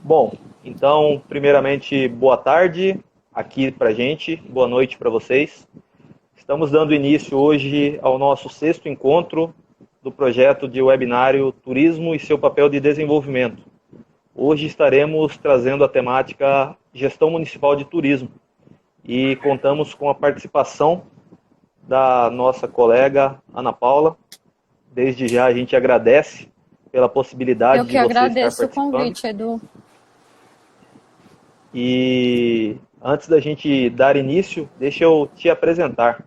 Bom, então, primeiramente, boa tarde aqui pra gente, boa noite para vocês. Estamos dando início hoje ao nosso sexto encontro do projeto de webinário Turismo e seu papel de desenvolvimento. Hoje estaremos trazendo a temática Gestão Municipal de Turismo e contamos com a participação da nossa colega Ana Paula. Desde já a gente agradece pela possibilidade Eu de que você estar agradeço o participando. convite, Edu. E antes da gente dar início, deixa eu te apresentar.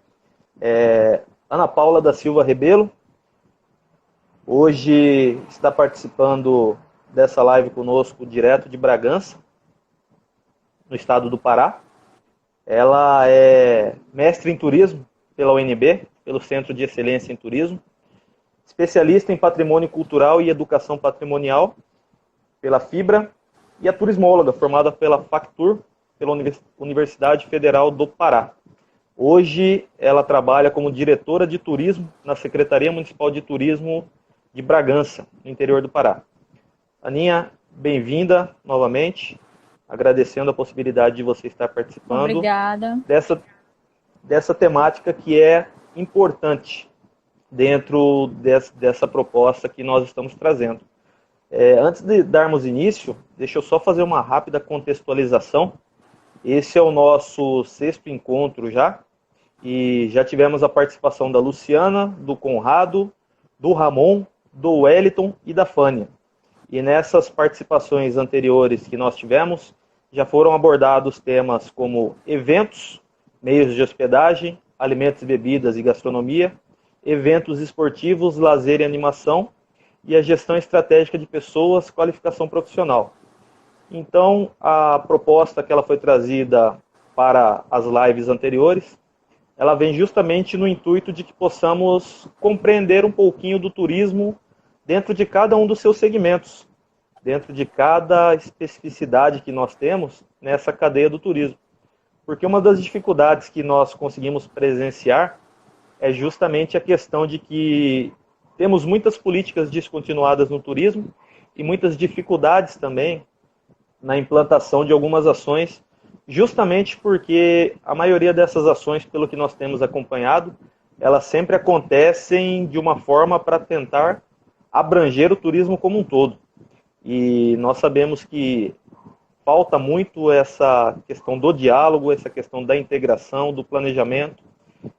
Ana Paula da Silva Rebelo, hoje está participando dessa live conosco direto de Bragança, no estado do Pará. Ela é mestre em turismo pela UNB, pelo Centro de Excelência em Turismo, especialista em patrimônio cultural e educação patrimonial pela FIBRA e a turismóloga formada pela Factur, pela Universidade Federal do Pará. Hoje ela trabalha como diretora de turismo na Secretaria Municipal de Turismo de Bragança, no interior do Pará. Aninha, bem-vinda novamente, agradecendo a possibilidade de você estar participando Obrigada. dessa temática que é importante dentro dessa proposta que nós estamos trazendo. Antes de darmos início, deixa eu só fazer uma rápida contextualização. Esse é o nosso sexto encontro já, e já tivemos a participação da Luciana, do Conrado, do Ramon, do Wellington e da Fânia. E nessas participações anteriores que nós tivemos, já foram abordados temas como eventos, meios de hospedagem, alimentos e bebidas e gastronomia, eventos esportivos, lazer e animação, e a gestão estratégica de pessoas, qualificação profissional. Então, a proposta que ela foi trazida para as lives anteriores, ela vem justamente no intuito de que possamos compreender um pouquinho do turismo dentro de cada um dos seus segmentos, dentro de cada especificidade que nós temos nessa cadeia do turismo. Porque uma das dificuldades que nós conseguimos presenciar é justamente a questão de que temos muitas políticas descontinuadas no turismo e muitas dificuldades também na implantação de algumas ações, justamente porque a maioria dessas ações, pelo que nós temos acompanhado, elas sempre acontecem de uma forma para tentar abranger o turismo como um todo. E nós sabemos que falta muito essa questão do diálogo, essa questão da integração, do planejamento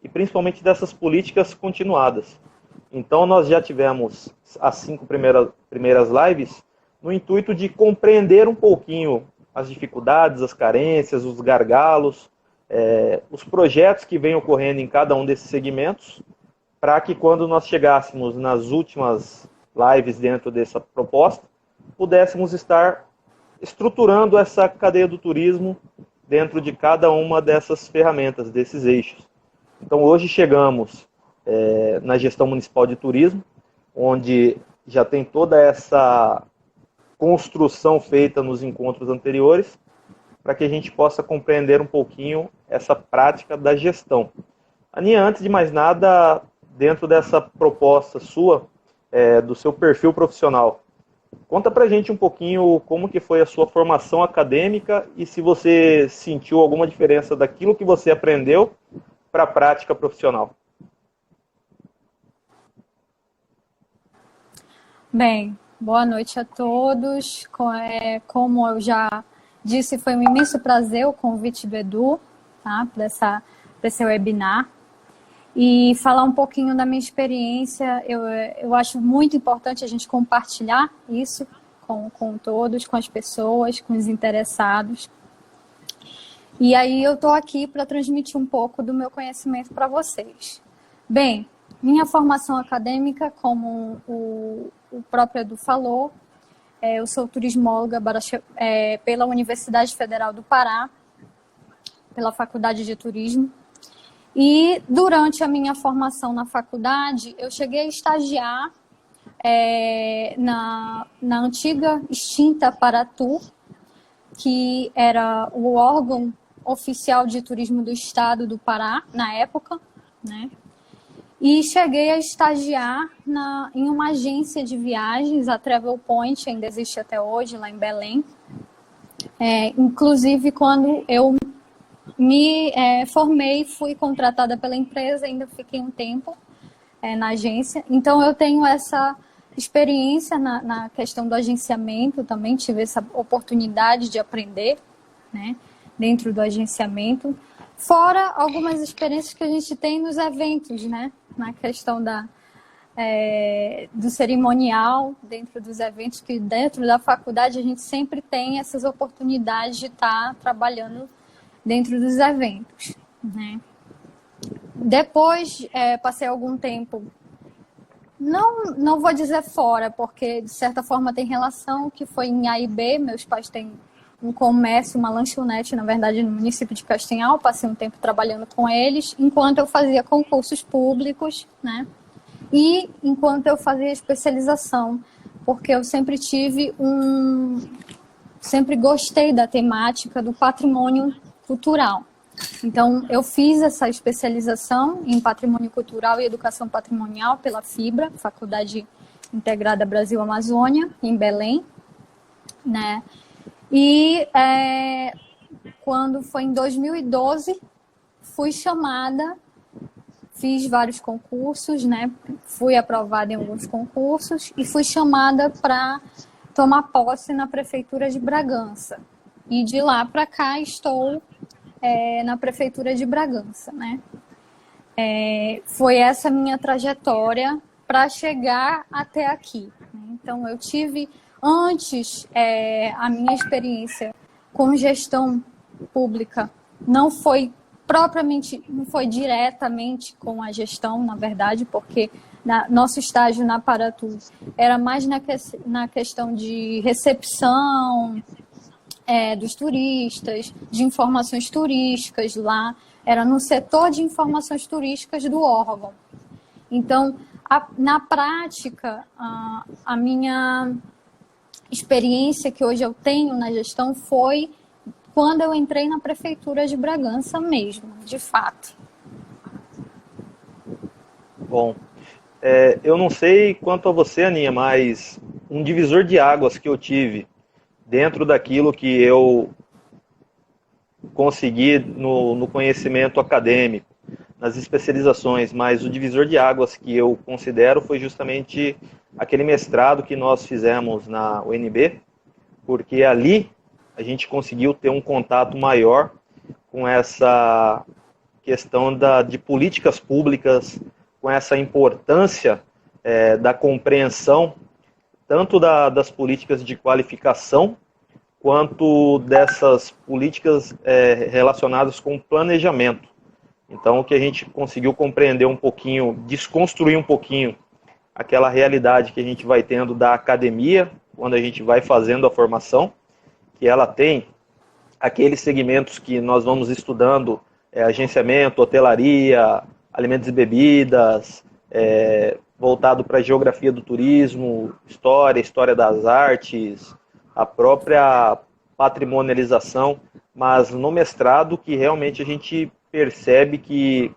e principalmente dessas políticas continuadas. Então nós já tivemos as 5 primeiras lives no intuito de compreender um pouquinho as dificuldades, as carências, os gargalos, os projetos que vêm ocorrendo em cada um desses segmentos, para que quando nós chegássemos nas últimas lives dentro dessa proposta, pudéssemos estar estruturando essa cadeia do turismo dentro de cada uma dessas ferramentas, desses eixos. Então hoje chegamos na gestão municipal de turismo, onde já tem toda essa construção feita nos encontros anteriores, para que a gente possa compreender um pouquinho essa prática da gestão. Aninha, antes de mais nada, dentro dessa proposta sua, do seu perfil profissional, conta pra gente um pouquinho como que foi a sua formação acadêmica e se você sentiu alguma diferença daquilo que você aprendeu para a prática profissional. Bem, boa noite a todos. Como eu já disse, foi um imenso prazer o convite do Edu, tá, para esse webinar. E falar um pouquinho da minha experiência, eu acho muito importante a gente compartilhar isso com todos, com as pessoas, com os interessados. E aí eu estou aqui para transmitir um pouco do meu conhecimento para vocês. Bem, minha formação acadêmica, como o próprio Edu falou, eu sou turismóloga pela Universidade Federal do Pará, pela Faculdade de Turismo. E durante a minha formação na faculdade, eu cheguei a estagiar na antiga extinta Paratur, que era o órgão oficial de turismo do estado do Pará, na época, né? E cheguei a estagiar em uma agência de viagens, a Travel Point, ainda existe até hoje, lá em Belém. Inclusive, quando eu me formei, fui contratada pela empresa, ainda fiquei um tempo na agência. Então, eu tenho essa experiência na questão do agenciamento, também tive essa oportunidade de aprender, né, dentro do agenciamento. Fora algumas experiências que a gente tem nos eventos, né, na questão do cerimonial, dentro dos eventos, que dentro da faculdade a gente sempre tem essas oportunidades de estar trabalhando dentro dos eventos, né. Depois, passei algum tempo, não vou dizer fora, porque de certa forma tem relação, que foi em A e B. Meus pais têm um comércio, uma lanchonete, na verdade, no município de Castanhal. Passei um tempo trabalhando com eles, enquanto eu fazia concursos públicos, né? E enquanto eu fazia especialização, porque eu sempre sempre gostei da temática do patrimônio cultural. Então, eu fiz essa especialização em patrimônio cultural e educação patrimonial pela FIBRA, Faculdade Integrada Brasil-Amazônia, em Belém, né? E quando foi em 2012, fui chamada, fiz vários concursos, né? Fui aprovada em alguns concursos e fui chamada para tomar posse na Prefeitura de Bragança. E de lá para cá estou na Prefeitura de Bragança, né? Foi essa minha trajetória para chegar até aqui. Então, eu tive, antes, a minha experiência com gestão pública não foi diretamente com a gestão, na verdade, porque nosso estágio na Paratu era mais na questão de recepção, dos turistas, de informações turísticas. Lá era no setor de informações turísticas do órgão. Então, na prática, a minha experiência que hoje eu tenho na gestão foi quando eu entrei na Prefeitura de Bragança mesmo, de fato. Bom, eu não sei quanto a você, Aninha, mas um divisor de águas que eu tive dentro daquilo que eu consegui no conhecimento acadêmico, nas especializações, mas o divisor de águas que eu considero foi justamente aquele mestrado que nós fizemos na UNB, porque ali a gente conseguiu ter um contato maior com essa questão de políticas públicas, com essa importância da compreensão tanto das políticas de qualificação, quanto dessas políticas relacionadas com planejamento. Então, o que a gente conseguiu compreender um pouquinho, desconstruir um pouquinho aquela realidade que a gente vai tendo da academia, quando a gente vai fazendo a formação, que ela tem aqueles segmentos que nós vamos estudando, agenciamento, hotelaria, alimentos e bebidas, voltado para a geografia do turismo, história das artes, a própria patrimonialização, mas no mestrado que realmente a gente percebe que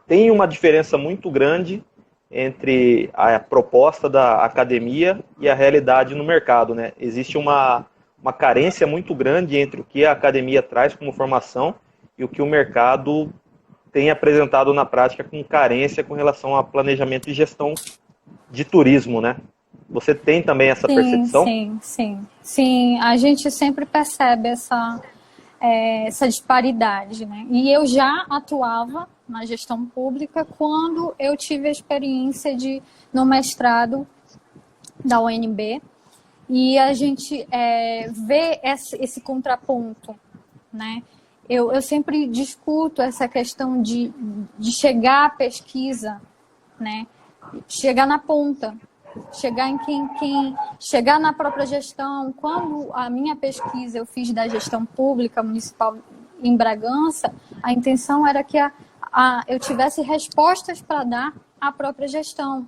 tem uma diferença muito grande entre a proposta da academia e a realidade no mercado, né? Existe uma carência muito grande entre o que a academia traz como formação e o que o mercado tem apresentado na prática com carência com relação a planejamento e gestão de turismo, né? Você tem também essa percepção? Sim. A gente sempre percebe essa disparidade, né? E eu já atuava na gestão pública quando eu tive a experiência no mestrado da UNB, e a gente vê esse contraponto, né? Eu sempre discuto essa questão de chegar à pesquisa, né? Chegar na ponta, chegar em chegar na própria gestão. Quando a minha pesquisa eu fiz da gestão pública municipal em Bragança, a intenção era que eu tivesse respostas para dar à própria gestão,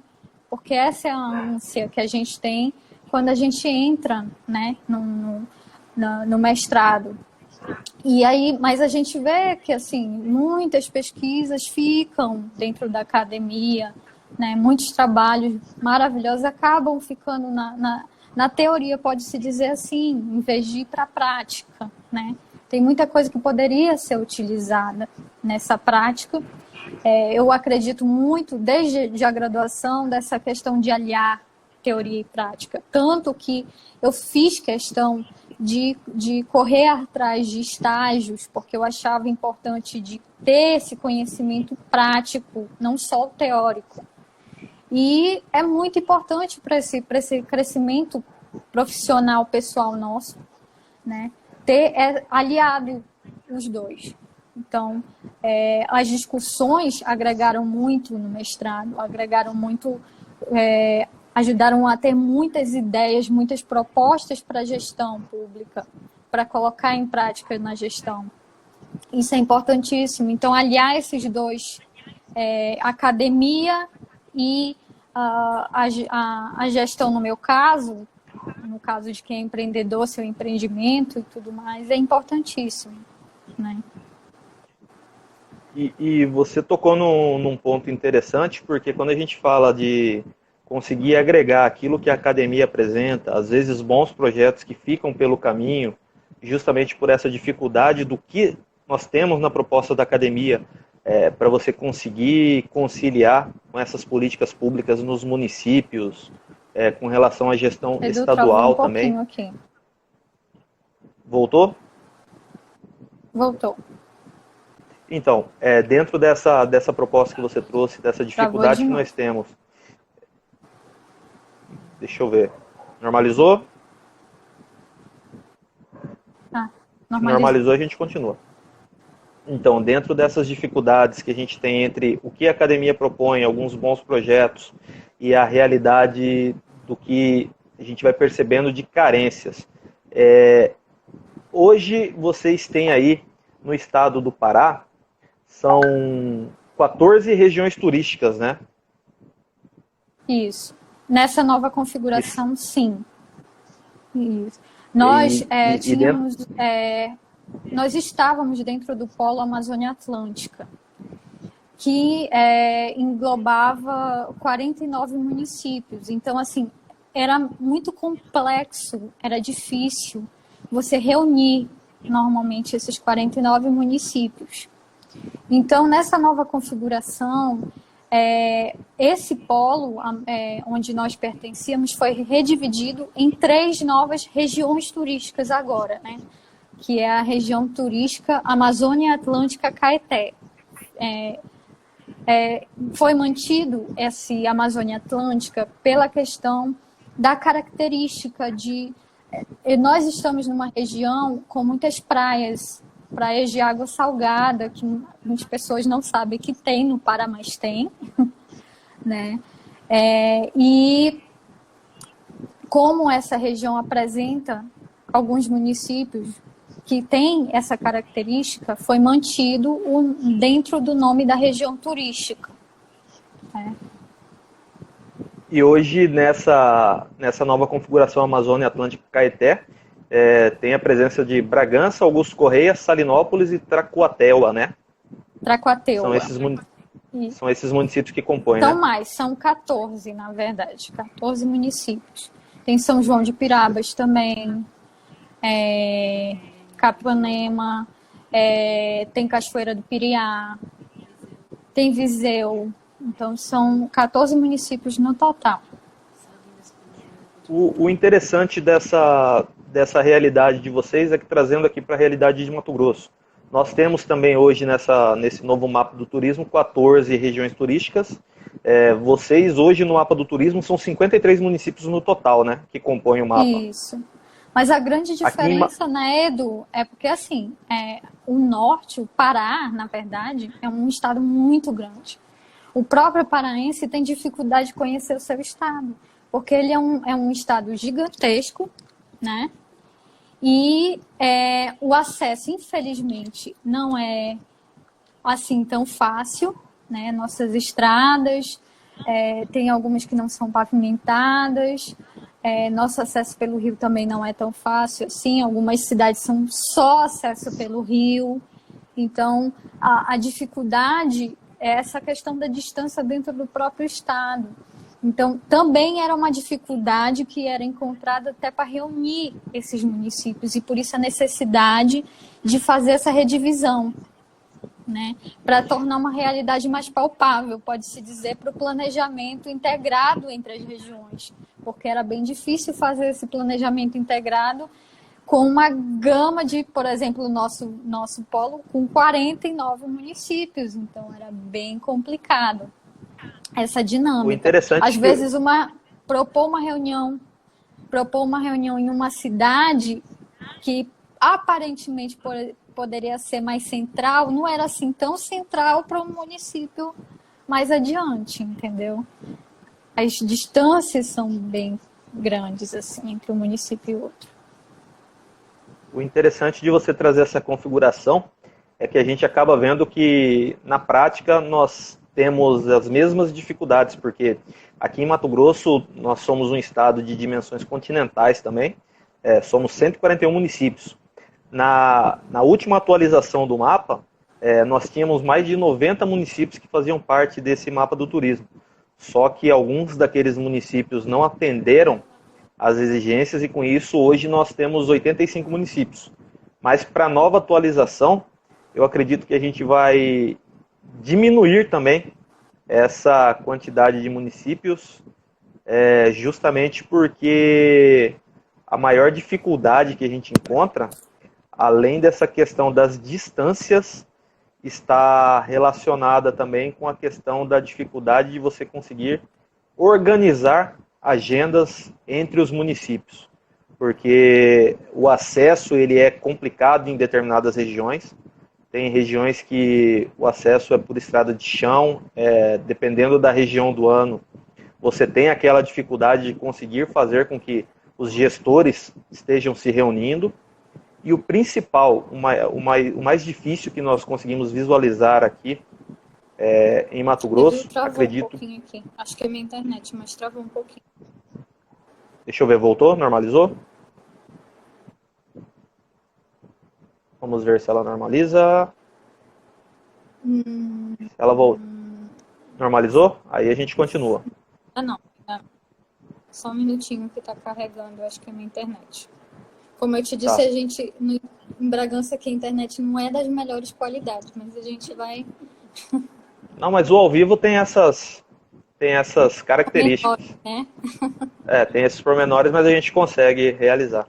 porque essa é a ânsia que a gente tem quando a gente entra, né, no mestrado. E aí, mas a gente vê que assim, muitas pesquisas ficam dentro da academia, né? Muitos trabalhos maravilhosos acabam ficando na teoria pode-se dizer assim, em vez de ir para a prática, né? Tem muita coisa que poderia ser utilizada nessa prática. Eu acredito muito, desde a graduação, dessa questão de aliar teoria e prática. Tanto que eu fiz questão de correr atrás de estágios, porque eu achava importante de ter esse conhecimento prático, não só o teórico. E é muito importante para esse crescimento profissional, pessoal nosso, né? Ter aliado os dois. Então, as discussões agregaram muito no mestrado, agregaram muito, ajudaram a ter muitas ideias, muitas propostas para a gestão pública, para colocar em prática na gestão. Isso é importantíssimo. Então, aliar esses dois, academia e a gestão, no meu caso, no caso de quem é empreendedor, seu empreendimento e tudo mais, é importantíssimo, né? E você tocou num ponto interessante, porque quando a gente fala de conseguir agregar aquilo que a academia apresenta, às vezes bons projetos que ficam pelo caminho, justamente por essa dificuldade do que nós temos na proposta da academia, para você conseguir conciliar com essas políticas públicas nos municípios, com relação à gestão estadual também. Aqui. Voltou? Voltou. Então, dentro dessa proposta que você trouxe, dessa dificuldade que nós temos. Deixa eu ver. Normalizou? Normalizou, a gente continua. Então, dentro dessas dificuldades que a gente tem entre o que a academia propõe, alguns bons projetos, e a realidade do que a gente vai percebendo de carências. Hoje, vocês têm aí, no estado do Pará, são 14 regiões turísticas, né? Isso. Nessa nova configuração, sim. Isso. Nós tínhamos... nós estávamos dentro do Polo Amazônia Atlântica, que englobava 49 municípios. Então, assim, era muito complexo, era difícil você reunir normalmente esses 49 municípios. Então, nessa nova configuração, esse polo onde nós pertencíamos foi redividido em 3 novas regiões turísticas agora, né? Que é a região turística Amazônia Atlântica Caeté. Foi mantido esse Amazônia Atlântica pela questão da característica de... nós estamos numa região com muitas praias de água salgada, que muitas pessoas não sabem que tem no Pará, mas tem, né? E como essa região apresenta alguns municípios que têm essa característica, foi mantido dentro do nome da região turística. E hoje, nessa nova configuração Amazônia Atlântica Caeté, tem a presença de Bragança, Augusto Correia, Salinópolis e Tracuateua, né? Tracuateua. São esses municípios que compõem, São né? mais, são 14, na verdade, 14 municípios. Tem São João de Pirabas também, Capanema, tem Cachoeira do Piriá, tem Viseu. Então, são 14 municípios no total. O interessante dessa realidade de vocês é que, trazendo aqui para a realidade de Mato Grosso, nós temos também hoje nesse novo mapa do turismo 14 regiões turísticas. Vocês hoje no mapa do turismo são 53 municípios no total, né, que compõem o mapa. Isso. Mas a grande diferença, né, Edu, é porque assim, o norte, o Pará, na verdade, é um estado muito grande. O próprio paraense tem dificuldade de conhecer o seu estado, porque ele é um estado gigantesco, né? E o acesso, infelizmente, não é assim tão fácil, né? Nossas estradas, tem algumas que não são pavimentadas, nosso acesso pelo rio também não é tão fácil assim, algumas cidades são só acesso pelo rio. Então, a dificuldade é essa questão da distância dentro do próprio estado. Então, também era uma dificuldade que era encontrada até para reunir esses municípios, e por isso a necessidade de fazer essa redivisão, né, para tornar uma realidade mais palpável, pode-se dizer, para o planejamento integrado entre as regiões, porque era bem difícil fazer esse planejamento integrado com uma gama de, por exemplo, o nosso polo com 49 municípios, então era bem complicado essa dinâmica. O interessante Às vezes propor uma reunião em uma cidade que aparentemente poderia ser mais central, não era assim tão central para um município mais adiante, entendeu? As distâncias são bem grandes assim entre um município e outro. O interessante de você trazer essa configuração é que a gente acaba vendo que, na prática, nós temos as mesmas dificuldades, porque aqui em Mato Grosso nós somos um estado de dimensões continentais também, somos 141 municípios. Na última atualização do mapa, nós tínhamos mais de 90 municípios que faziam parte desse mapa do turismo, só que alguns daqueles municípios não atenderam as exigências, e com isso hoje nós temos 85 municípios. Mas para a nova atualização, eu acredito que a gente vai diminuir também essa quantidade de municípios, justamente porque a maior dificuldade que a gente encontra, além dessa questão das distâncias, está relacionada também com a questão da dificuldade de você conseguir organizar agendas entre os municípios, porque o acesso ele é complicado em determinadas regiões. Tem regiões que o acesso é por estrada de chão, dependendo da região do ano, você tem aquela dificuldade de conseguir fazer com que os gestores estejam se reunindo. E o principal, o mais difícil que nós conseguimos visualizar aqui em Mato Grosso, acredito... um pouquinho aqui. Acho que é minha internet, mas travou um pouquinho. Deixa eu ver, voltou? Normalizou? Vamos ver se ela normaliza. Ela normalizou? Aí a gente continua. Não. Só um minutinho que está carregando, acho que é minha internet. Como eu te disse, Tá. a gente, em Bragança, aqui a internet não é das melhores qualidades, mas a gente vai... Não, mas o ao vivo tem essas características. Né? Tem esses pormenores, mas a gente consegue realizar.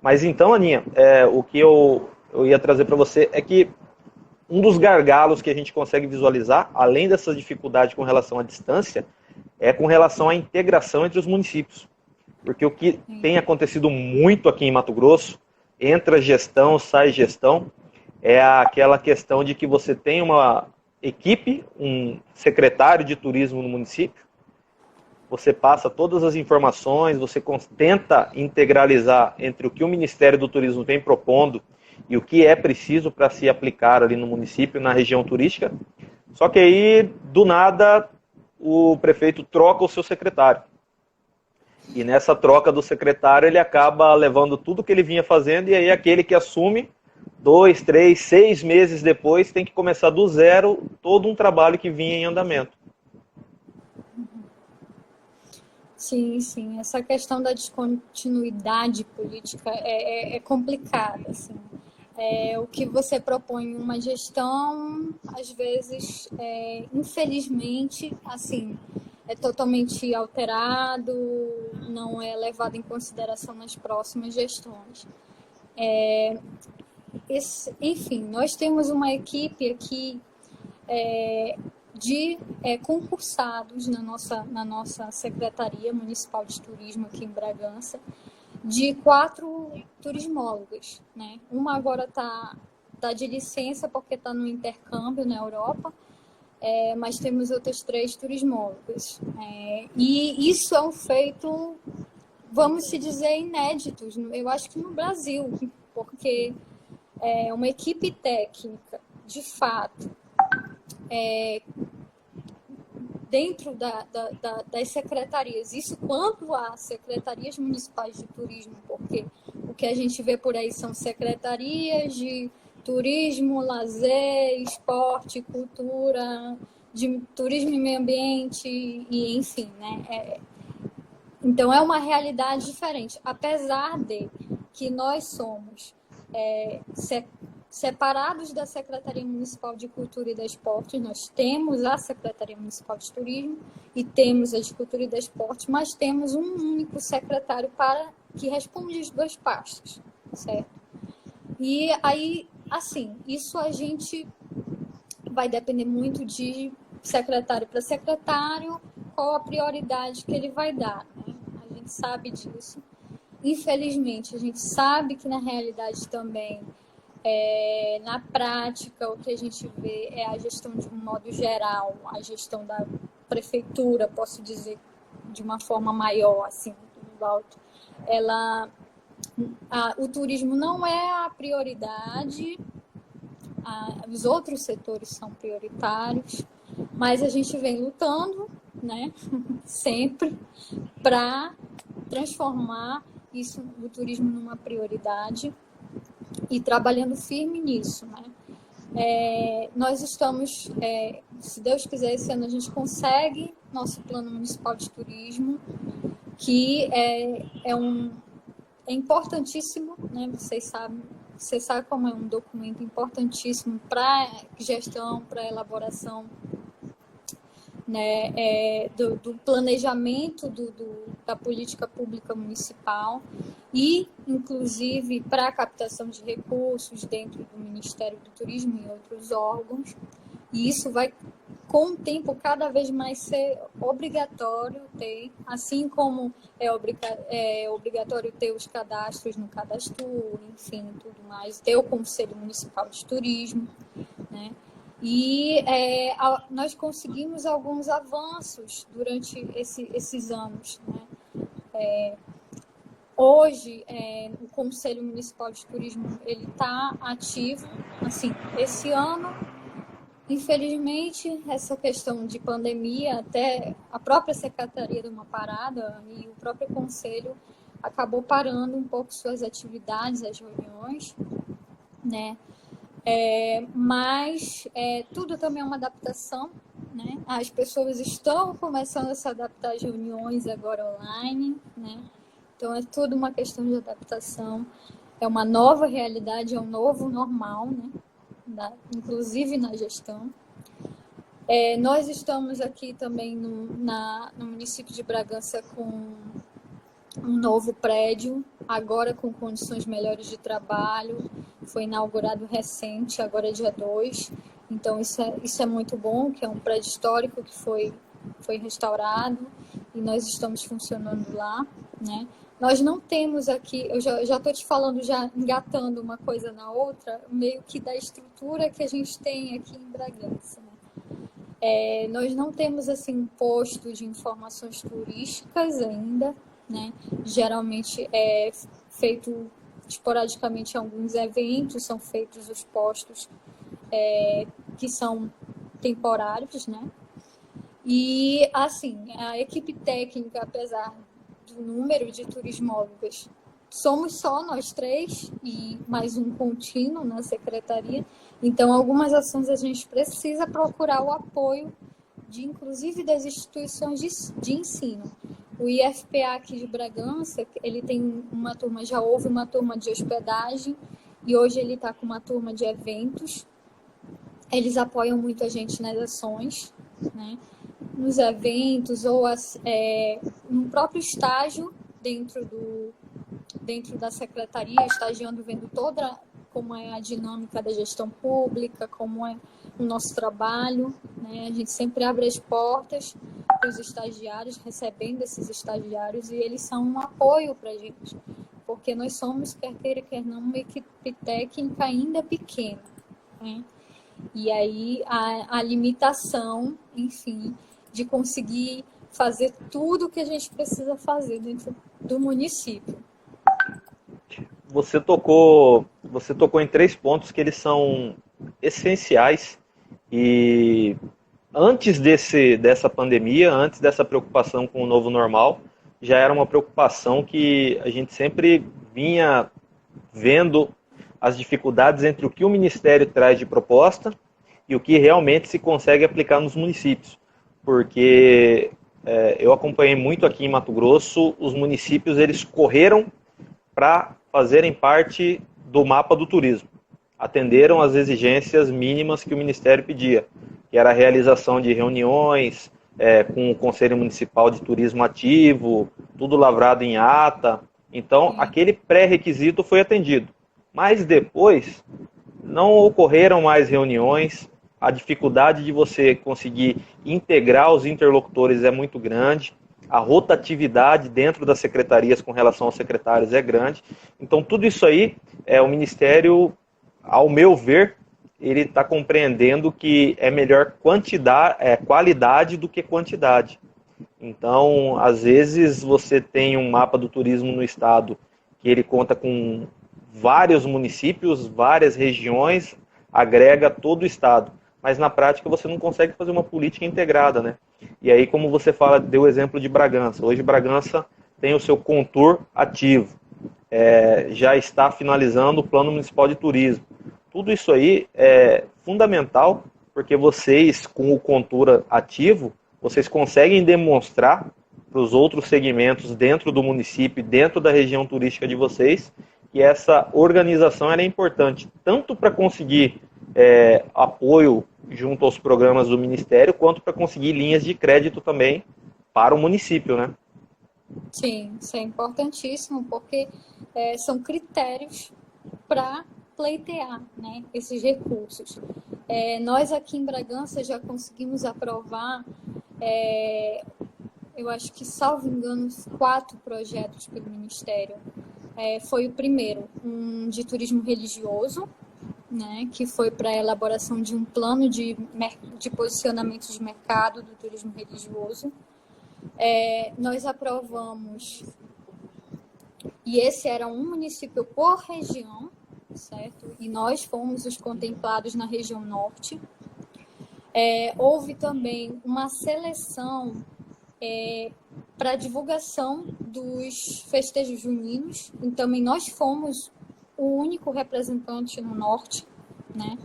Mas então, Aninha, o que eu ia trazer para você é que um dos gargalos que a gente consegue visualizar, além dessa dificuldade com relação à distância, é com relação à integração entre os municípios. Porque o que tem acontecido muito aqui em Mato Grosso, entra gestão, sai gestão, é aquela questão de que você tem uma equipe, um secretário de turismo no município, você passa todas as informações, você tenta integralizar entre o que o Ministério do Turismo vem propondo e o que é preciso para se aplicar ali no município, na região turística. Só que aí, do nada, o prefeito troca o seu secretário. E nessa troca do secretário, ele acaba levando tudo que ele vinha fazendo, e aí aquele que assume, 2, 3, 6 meses depois, tem que começar do zero todo um trabalho que vinha em andamento. Sim. Essa questão da descontinuidade política é complicada, assim. O que você propõe em uma gestão, às vezes, infelizmente, assim, é totalmente alterado, não é levado em consideração nas próximas gestões. Enfim, nós temos uma equipe aqui de concursados na nossa Secretaria Municipal de Turismo aqui em Bragança, de 4 turismólogas, né? Uma agora tá de licença porque está no intercâmbio na Europa, mas temos outras 3 turismólogas. E isso é um feito, vamos se dizer, inédito, eu acho que no Brasil, porque uma equipe técnica, de fato, dentro das secretarias, isso quanto a secretarias municipais de turismo, porque o que a gente vê por aí são secretarias de turismo, lazer, esporte, cultura, de turismo e meio ambiente, e enfim, né? Então, é uma realidade diferente, apesar de que nós somos separados da Secretaria Municipal de Cultura e Desportos. Nós temos a Secretaria Municipal de Turismo e temos a de Cultura e Desportos, mas temos um único secretário que responde as duas pastas, certo? E aí, assim, isso a gente vai depender muito de secretário para secretário, qual a prioridade que ele vai dar, né? A gente sabe disso. Infelizmente, a gente sabe que na realidade também, na prática, o que a gente vê é a gestão de um modo geral, a gestão da prefeitura, posso dizer de uma forma maior, assim, do alto. O turismo não é a prioridade, os outros setores são prioritários, mas a gente vem lutando, né, sempre, para transformar o turismo numa prioridade e trabalhando firme nisso, né? Nós estamos, se Deus quiser, esse ano a gente consegue nosso plano municipal de turismo, que é importantíssimo, né? Você sabe como é um documento importantíssimo para gestão, para elaboração, né, do planejamento da política pública municipal e, inclusive, para a captação de recursos dentro do Ministério do Turismo e outros órgãos. E isso vai, com o tempo, cada vez mais ser obrigatório ter, assim como é obrigatório ter os cadastros no Cadastro, enfim, tudo mais, ter o Conselho Municipal de Turismo, né? E nós conseguimos alguns avanços durante esses anos, né? Hoje, o Conselho Municipal de Turismo ele está ativo. Assim, esse ano, infelizmente, essa questão de pandemia, até a própria Secretaria deu uma parada e o próprio Conselho acabou parando um pouco suas atividades, as reuniões, né? Mas tudo também é uma adaptação, né? As pessoas estão começando a se adaptar às reuniões agora online, né? Então, é tudo uma questão de adaptação. É uma nova realidade, é um novo normal, né? Inclusive na gestão. Nós estamos aqui também no município de Bragança com um novo prédio, agora com condições melhores de trabalho. Foi inaugurado recente, agora é dia 2. Então, isso é muito bom, que é um prédio histórico que foi restaurado e nós estamos funcionando lá, né? Nós não temos aqui, eu já estou te falando, já engatando uma coisa na outra, meio que da estrutura que a gente tem aqui em Bragança, né? Nós não temos, assim, um posto de informações turísticas ainda, né? Geralmente é feito esporadicamente alguns eventos, são feitos os postos que são temporários, né? E, assim, a equipe técnica, apesar do número de turismólogos, somos só nós 3 e mais um contínuo na secretaria. Então, algumas ações a gente precisa procurar o apoio inclusive das instituições de ensino. O IFPA aqui de Bragança, ele tem uma turma, já houve uma turma de hospedagem e hoje ele está com uma turma de eventos. Eles apoiam muito a gente nas ações, né? Nos eventos ou no próprio estágio dentro da secretaria, estagiando, vendo como é a dinâmica da gestão pública, como é o nosso trabalho, né? A gente sempre abre as portas para os estagiários, recebendo esses estagiários, e eles são um apoio para a gente, porque nós somos, quer queira, quer não, uma equipe técnica ainda pequena, né? E aí a limitação, enfim, de conseguir fazer tudo o que a gente precisa fazer dentro do município. Você tocou em 3 pontos que eles são essenciais e antes dessa pandemia, antes dessa preocupação com o novo normal, já era uma preocupação que a gente sempre vinha vendo as dificuldades entre o que o Ministério traz de proposta e o que realmente se consegue aplicar nos municípios. Porque eu acompanhei muito aqui em Mato Grosso, os municípios eles correram para fazerem parte do mapa do turismo. Atenderam às exigências mínimas que o Ministério pedia, que era a realização de reuniões com o Conselho Municipal de Turismo ativo, tudo lavrado em ata. Então, aquele pré-requisito foi atendido. Mas depois, não ocorreram mais reuniões, a dificuldade de você conseguir integrar os interlocutores é muito grande, a rotatividade dentro das secretarias com relação aos secretários é grande. Então, tudo isso aí, o Ministério, ao meu ver, ele está compreendendo que é melhor qualidade do que quantidade. Então, às vezes, você tem um mapa do turismo no estado que ele conta com vários municípios, várias regiões, agrega todo o estado. Mas na prática você não consegue fazer uma política integrada, né? E aí, como você deu o exemplo de Bragança. Hoje Bragança tem o seu Contur ativo, já está finalizando o Plano Municipal de Turismo. Tudo isso aí é fundamental, porque vocês, com o Contur ativo, vocês conseguem demonstrar para os outros segmentos dentro do município, dentro da região turística de vocês, que essa organização é importante, tanto para conseguir apoio junto aos programas do Ministério, quanto para conseguir linhas de crédito também para o município, né? Sim, isso é importantíssimo, porque são critérios para pleitear, né, esses recursos. Nós aqui em Bragança já conseguimos aprovar, eu acho que, salvo engano, 4 projetos pelo Ministério. Foi o primeiro, um de turismo religioso, né, que foi para a elaboração de um plano de posicionamento de mercado do turismo religioso. Nós aprovamos, e esse era um município por região, certo? E nós fomos os contemplados na região norte. Houve também uma seleção para divulgação dos festejos juninos, e também nós fomos o único representante no norte, né?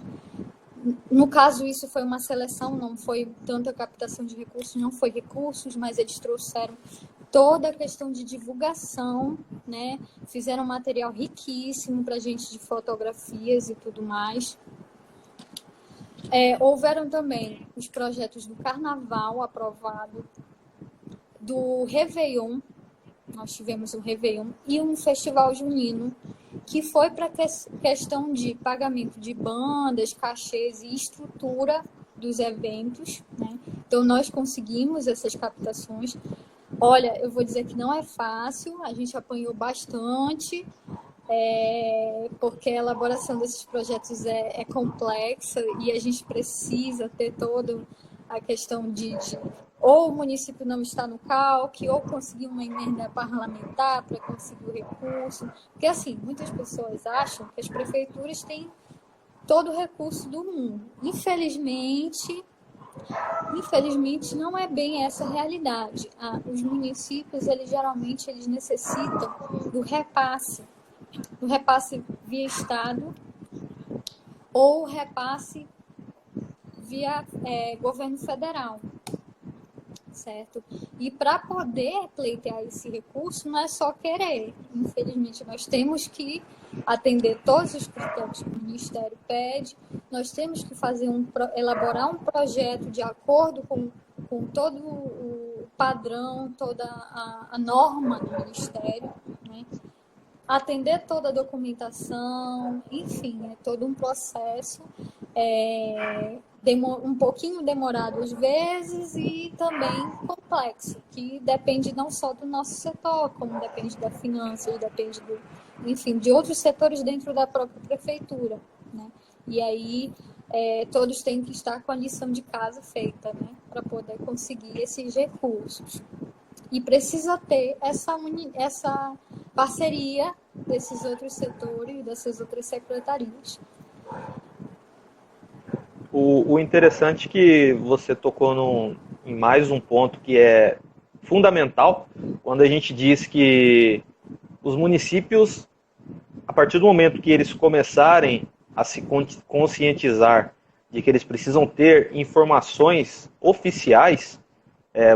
No caso, isso foi uma seleção, não foi tanta captação de recursos, não foi recursos, mas eles trouxeram toda a questão de divulgação, né? Fizeram um material riquíssimo para a gente de fotografias e tudo mais. Houveram também os projetos do Carnaval aprovado, do Réveillon, nós tivemos um Réveillon e um Festival Junino, que foi para questão de pagamento de bandas, cachês e estrutura dos eventos, né? Então, nós conseguimos essas captações. Olha, eu vou dizer que não é fácil, a gente apanhou bastante, porque a elaboração desses projetos é complexa e a gente precisa ter toda a questão de ou o município não está no CALC, ou conseguir uma emenda parlamentar para conseguir o recurso. Porque, assim, muitas pessoas acham que as prefeituras têm todo o recurso do mundo. Infelizmente, não é bem essa a realidade. Os municípios, geralmente, eles necessitam do repasse via Estado ou repasse via governo federal, certo? E para poder pleitear esse recurso, não é só querer. Infelizmente, nós temos que atender todos os critérios que o Ministério pede, nós temos que elaborar um projeto de acordo com todo o padrão, toda a norma do Ministério, né? Atender toda a documentação, enfim, é todo um processo, um pouquinho demorado às vezes e também complexo, que depende não só do nosso setor, como depende da finanças, depende de outros setores dentro da própria prefeitura, né? E aí todos têm que estar com a lição de casa feita, né, para poder conseguir esses recursos. E precisa ter essa parceria desses outros setores, dessas outras secretarias. O interessante é que você tocou em mais um ponto que é fundamental, quando a gente diz que os municípios, a partir do momento que eles começarem a se conscientizar de que eles precisam ter informações oficiais,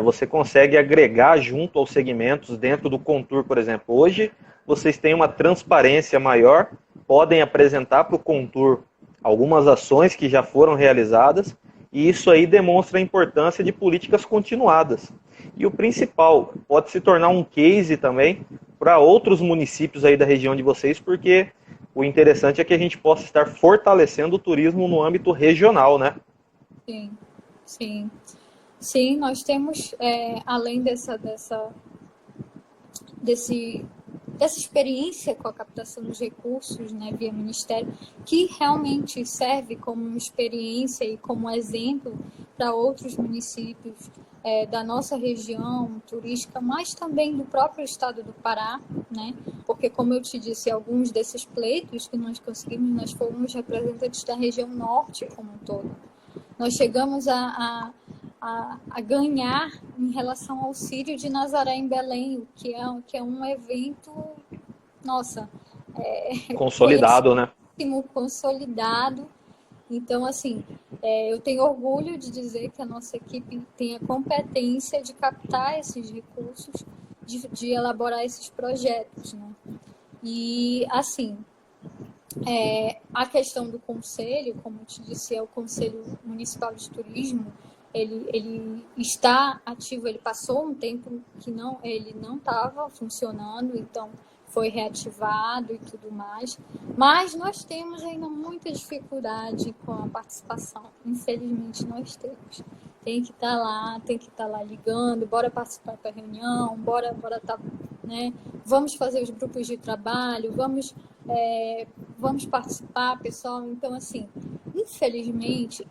você consegue agregar junto aos segmentos dentro do Contur, por exemplo. Hoje, vocês têm uma transparência maior, podem apresentar para o Contur algumas ações que já foram realizadas, e isso aí demonstra a importância de políticas continuadas. E o principal, pode se tornar um case também para outros municípios aí da região de vocês, porque o interessante é que a gente possa estar fortalecendo o turismo no âmbito regional, né? Sim, sim. Sim, nós temos, além dessa experiência com a captação dos recursos, né, via Ministério, que realmente serve como experiência e como exemplo para outros municípios da nossa região turística, mas também do próprio estado do Pará, né? Porque, como eu te disse, alguns desses pleitos que nós conseguimos, nós fomos representantes da região norte como um todo. Nós chegamos a ganhar em relação ao Círio de Nazaré em Belém, que é um evento, nossa, consolidado, né? Consolidado. Então, assim, eu tenho orgulho de dizer que a nossa equipe tem a competência de captar esses recursos, de elaborar esses projetos, né? E, assim, a questão do conselho, como eu te disse, é o Conselho Municipal de Turismo, ele está ativo, ele passou um tempo que ele não estava funcionando, então foi reativado e tudo mais, mas nós temos ainda muita dificuldade com a participação, infelizmente nós temos. Tem que estar lá ligando, bora participar da reunião, bora tá, né? Vamos fazer os grupos de trabalho, vamos participar, pessoal. Então, assim, infelizmente,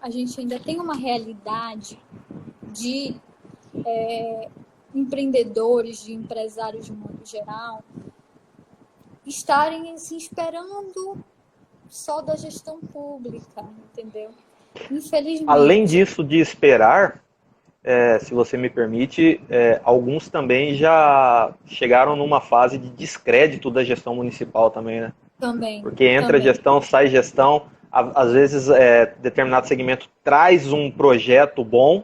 a gente ainda tem uma realidade de empreendedores, de empresários de modo geral, estarem assim, esperando só da gestão pública, entendeu? Infelizmente. Além disso de esperar, se você me permite, alguns também já chegaram numa fase de descrédito da gestão municipal também, né? Também. Porque entra também. gestão, sai gestão, às vezes determinado segmento traz um projeto bom,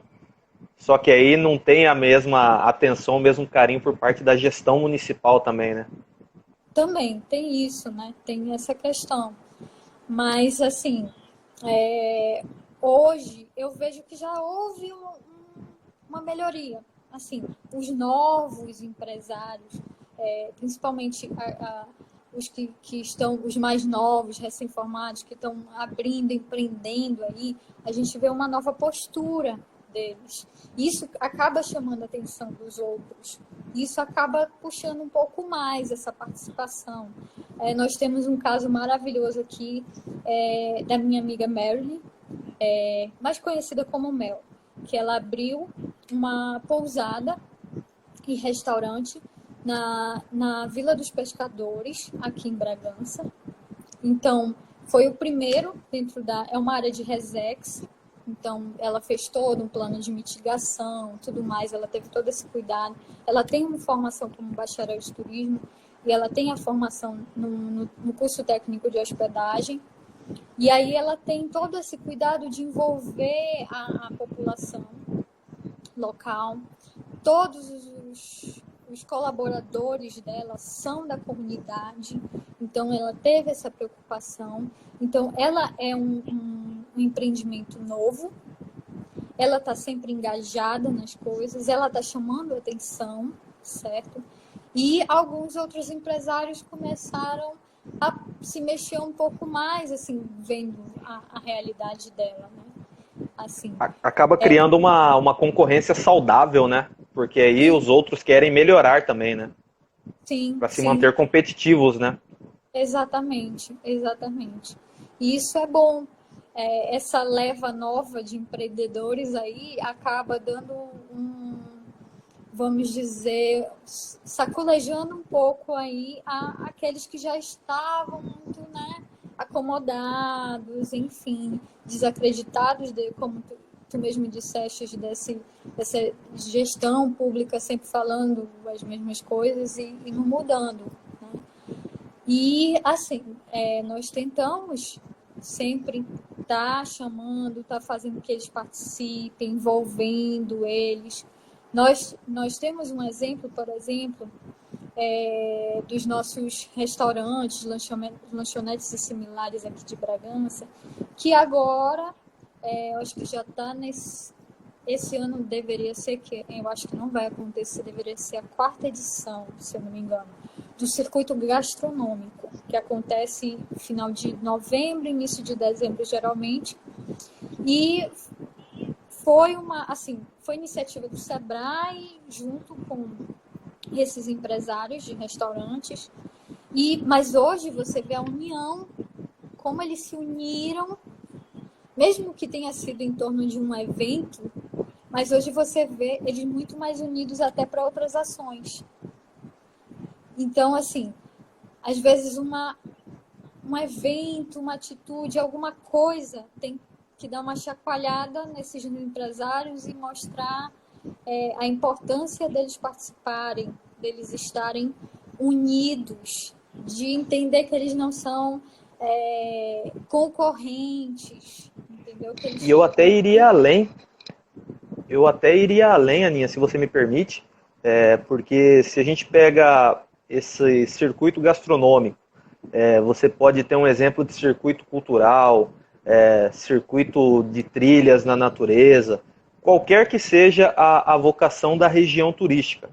só que aí não tem a mesma atenção, o mesmo carinho por parte da gestão municipal também, né? Também, tem isso, né? Tem essa questão. Mas, assim, hoje eu vejo que já houve uma melhoria. Assim, os novos empresários, principalmente os que estão, os mais novos, recém-formados, que estão abrindo, empreendendo aí, a gente vê uma nova postura deles. Isso acaba chamando a atenção dos outros. Isso acaba puxando um pouco mais essa participação. Nós temos um caso maravilhoso aqui da minha amiga Marilyn, mais conhecida como Mel, que ela abriu uma pousada e restaurante na Vila dos Pescadores, aqui em Bragança. Então, foi o primeiro dentro é uma área de Resex. Então, ela fez todo um plano de mitigação, tudo mais, ela teve todo esse cuidado. Ela tem uma formação como bacharel de turismo e ela tem a formação no curso técnico de hospedagem. E aí ela tem todo esse cuidado de envolver a população local. Todos os colaboradores dela são da comunidade, então ela teve essa preocupação. Então, ela é um empreendimento novo, ela está sempre engajada nas coisas, ela está chamando a atenção, certo? E alguns outros empresários começaram a se mexer um pouco mais, assim, vendo a realidade dela, né? Assim, acaba criando uma concorrência saudável, né? Porque aí os outros querem melhorar também, né? Sim. Para se manter competitivos, né? Exatamente, exatamente. E isso é bom. Essa leva nova de empreendedores aí acaba dando vamos dizer, sacolejando um pouco aí aqueles que já estavam muito, né, acomodados, enfim, desacreditados como tu mesmo disseste, dessa gestão pública sempre falando as mesmas coisas e não mudando, né? E, assim, nós tentamos sempre está chamando, está fazendo que eles participem, envolvendo eles. Nós temos um exemplo, por exemplo, dos nossos restaurantes, lanchonetes e similares aqui de Bragança, que agora, acho que já está esse ano deveria ser, que eu acho que não vai acontecer, deveria ser a 4ª edição, se eu não me engano, do circuito gastronômico, que acontece no final de novembro, início de dezembro, geralmente. E foi foi iniciativa do Sebrae, junto com esses empresários de restaurantes. Mas hoje você vê a união, como eles se uniram, mesmo que tenha sido em torno de um evento, mas hoje você vê eles muito mais unidos até para outras ações. Então, assim, às vezes um evento, uma atitude, alguma coisa tem que dar uma chacoalhada nesses empresários e mostrar a importância deles participarem, deles estarem unidos, de entender que eles não são concorrentes, entendeu? E eu até iria além. Aninha, se você me permite, porque se a gente pega esse circuito gastronômico, você pode ter um exemplo de circuito cultural, circuito de trilhas na natureza, qualquer que seja a vocação da região turística.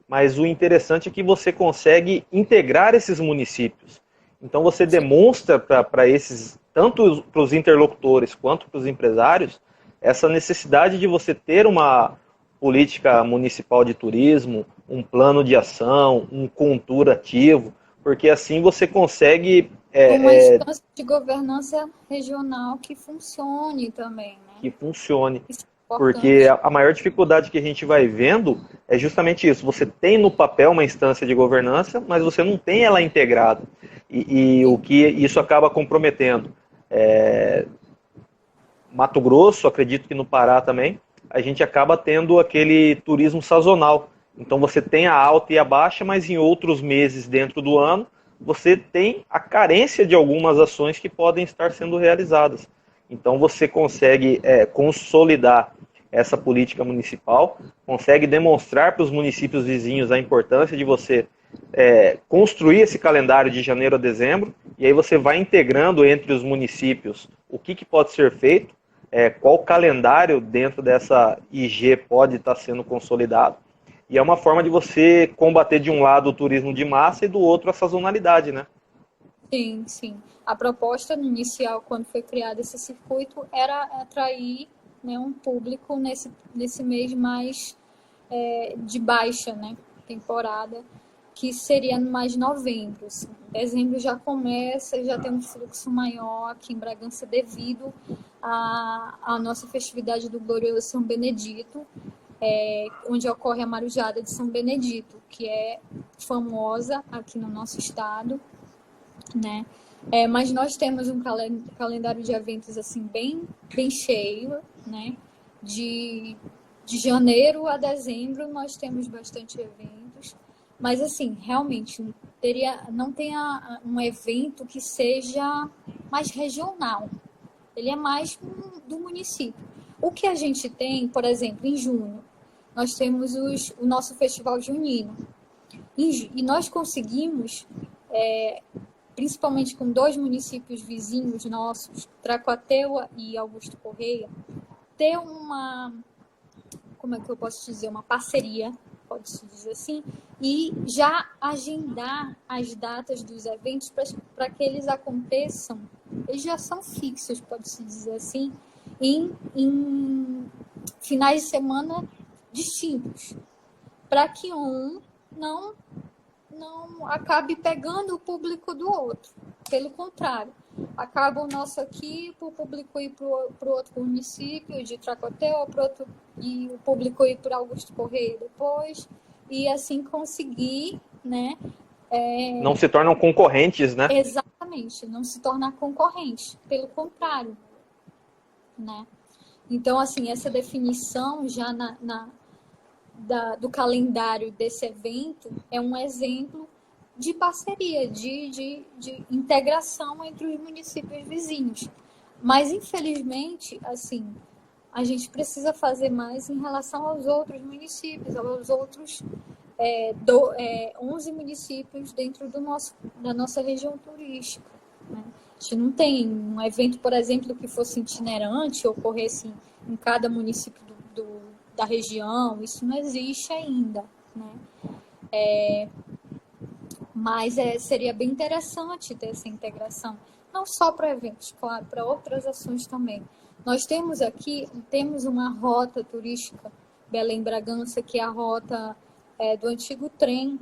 Mas o interessante é que você consegue integrar esses municípios. Então você demonstra para esses, tanto para os interlocutores quanto para os empresários, essa necessidade de você ter uma política municipal de turismo, um plano de ação, um contour ativo, porque assim você consegue... uma instância de governança regional que funcione também, né? Que funcione. Isso é Porque a maior dificuldade que a gente vai vendo é justamente isso. Você tem no papel uma instância de governança, mas você não tem ela integrada. E o que isso acaba comprometendo? Mato Grosso, acredito que no Pará também, a gente acaba tendo aquele turismo sazonal. Então você tem a alta e a baixa, mas em outros meses dentro do ano, você tem a carência de algumas ações que podem estar sendo realizadas. Então você consegue consolidar essa política municipal, consegue demonstrar para os municípios vizinhos a importância de você construir esse calendário de janeiro a dezembro, e aí você vai integrando entre os municípios o que pode ser feito, qual calendário dentro dessa IG pode estar sendo consolidado, e é uma forma de você combater de um lado o turismo de massa e do outro a sazonalidade, né? Sim, sim. A proposta inicial, quando foi criado esse circuito, era atrair, né, um público nesse mês mais de baixa, né, temporada, que seria no mais novembro. Assim. Dezembro já começa, já tem um fluxo maior aqui em Bragança devido à nossa festividade do Glorioso São Benedito, onde ocorre a Marujada de São Benedito, que é famosa aqui no nosso estado, né? Mas nós temos um calendário de eventos assim bem cheio, né? De janeiro a dezembro nós temos bastante eventos, mas assim, realmente não tem um evento que seja mais regional, ele é mais do município. O que a gente tem, por exemplo, em junho, nós temos o nosso Festival Junino, e nós conseguimos, principalmente com 2 municípios vizinhos nossos, Tracuateua e Augusto Correia, ter como é que eu posso dizer, uma parceria, pode-se dizer assim, e já agendar as datas dos eventos para que eles aconteçam, eles já são fixos, pode-se dizer assim, em finais de semana distintos, para que um não acabe pegando o público do outro. Pelo contrário, acaba o nosso aqui, para o público ir para o outro município de Tracotel, e o público ir para Augusto Correia depois, e assim conseguir, né? Não se tornam concorrentes, né? Exatamente, não se tornar concorrente, pelo contrário, né? Então, assim, essa definição já do calendário desse evento é um exemplo de parceria, de integração entre os municípios vizinhos. Mas, infelizmente, assim, a gente precisa fazer mais em relação aos outros municípios, aos outros 11 municípios dentro da nossa região turística, né? A gente não tem um evento, por exemplo, que fosse itinerante, ocorresse em cada município da região, isso não existe ainda, né? Mas seria bem interessante ter essa integração, não só para eventos, claro, para outras ações também. Nós temos uma rota turística Belém-Bragança, que é a rota do antigo trem,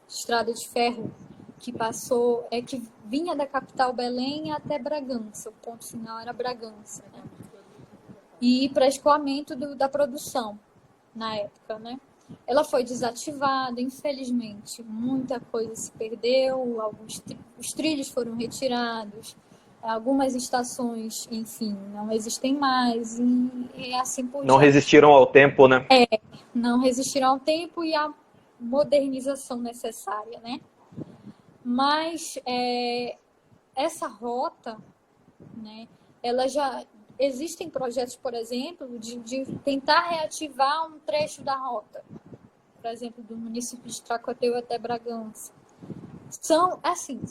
estrada de ferro, que passou, que vinha da capital Belém até Bragança, o ponto final era Bragança, né? E para escoamento da produção, na época, né? Ela foi desativada, infelizmente, muita coisa se perdeu, os trilhos foram retirados, algumas estações, enfim, não existem mais, e assim por diante. Não resistiram ao tempo, né? Não resistiram ao tempo e à modernização necessária, né? Mas essa rota, né, ela já... Existem projetos, por exemplo, de tentar reativar um trecho da rota, por exemplo, do município de Tracoteu até Bragança. São, assim,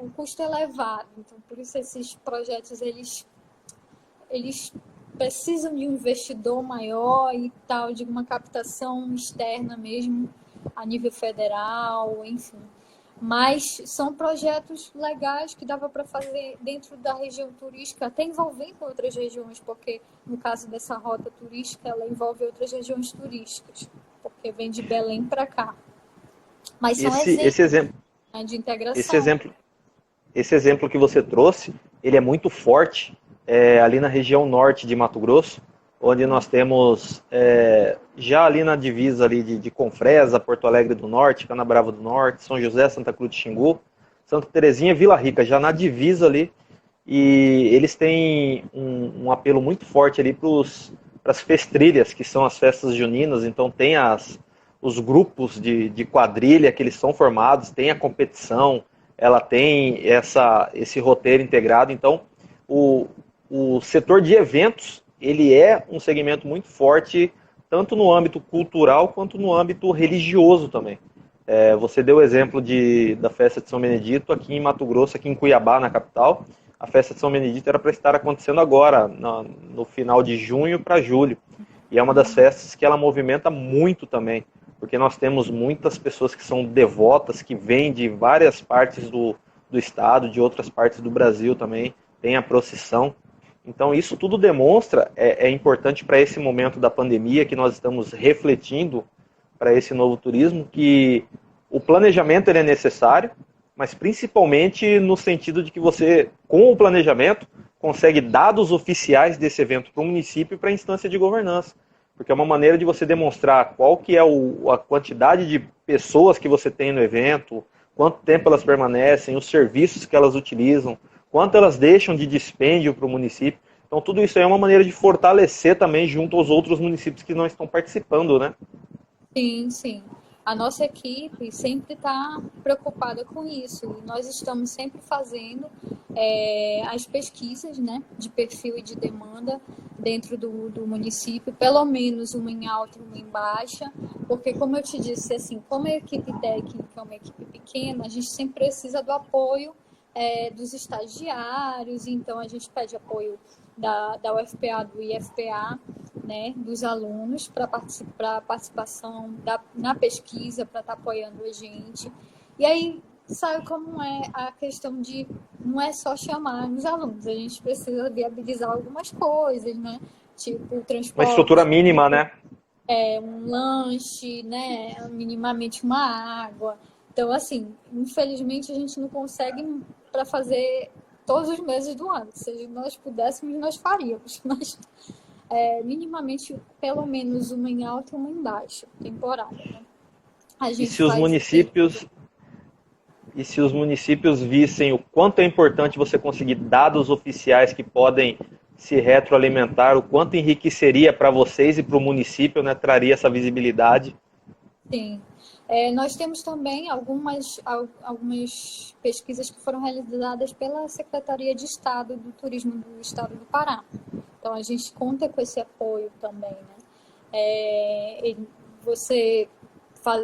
um custo elevado, então por isso esses projetos, eles precisam de um investidor maior e tal, de uma captação externa mesmo, a nível federal, enfim. Mas são projetos legais que dava para fazer dentro da região turística, até envolvendo outras regiões, porque no caso dessa rota turística, ela envolve outras regiões turísticas, porque vem de Belém para cá. Mas são exemplos de integração. Esse exemplo que você trouxe, ele é muito forte ali na região norte de Mato Grosso, onde nós temos já ali na divisa ali de Confresa, Porto Alegre do Norte, Canabrava do Norte, São José, Santa Cruz de Xingu, Santa Terezinha e Vila Rica, já na divisa ali, e eles têm um apelo muito forte ali para as festrilhas, que são as festas juninas, então tem os grupos de quadrilha que eles são formados, tem a competição, ela tem esse roteiro integrado, então o setor de eventos, ele é um segmento muito forte, tanto no âmbito cultural, quanto no âmbito religioso também. Você deu o exemplo da festa de São Benedito aqui em Mato Grosso, aqui em Cuiabá, na capital. A festa de São Benedito era para estar acontecendo agora, no final de junho para julho. E é uma das festas que ela movimenta muito também, porque nós temos muitas pessoas que são devotas, que vêm de várias partes do estado, de outras partes do Brasil também, tem a procissão. Então isso tudo demonstra, é importante para esse momento da pandemia, que nós estamos refletindo para esse novo turismo, que o planejamento ele é necessário, mas principalmente no sentido de que você, com o planejamento, consegue dados oficiais desse evento para o município e para a instância de governança. Porque é uma maneira de você demonstrar qual que é a quantidade de pessoas que você tem no evento, quanto tempo elas permanecem, os serviços que elas utilizam, quanto elas deixam de dispêndio para o município. Então tudo isso aí é uma maneira de fortalecer também junto aos outros municípios que não estão participando, né? Sim, sim. A nossa equipe sempre está preocupada com isso. E nós estamos sempre fazendo as pesquisas, né, de perfil e de demanda dentro do município, pelo menos uma em alta e uma em baixa, porque, como eu te disse, assim, como a equipe técnica é uma equipe pequena, a gente sempre precisa do apoio dos estagiários, então a gente pede apoio da UFPA, do IFPA, né, dos alunos para participação na pesquisa, para estar apoiando a gente. E aí, sabe como é a questão de... Não é só chamar os alunos, a gente precisa viabilizar algumas coisas, né? Tipo, o transporte... Uma estrutura mínima, né? Um lanche, né? Minimamente uma água. Então, assim, infelizmente a gente não consegue para fazer todos os meses do ano. Se nós pudéssemos, nós faríamos. Mas minimamente, pelo menos uma em alta e uma em baixa temporada, né? E se os municípios vissem o quanto é importante você conseguir dados oficiais que podem se retroalimentar, o quanto enriqueceria para vocês e para o município, né, traria essa visibilidade. Sim. Nós temos também algumas pesquisas que foram realizadas pela Secretaria de Estado do Turismo do Estado do Pará. Então, a gente conta com esse apoio também, né? Você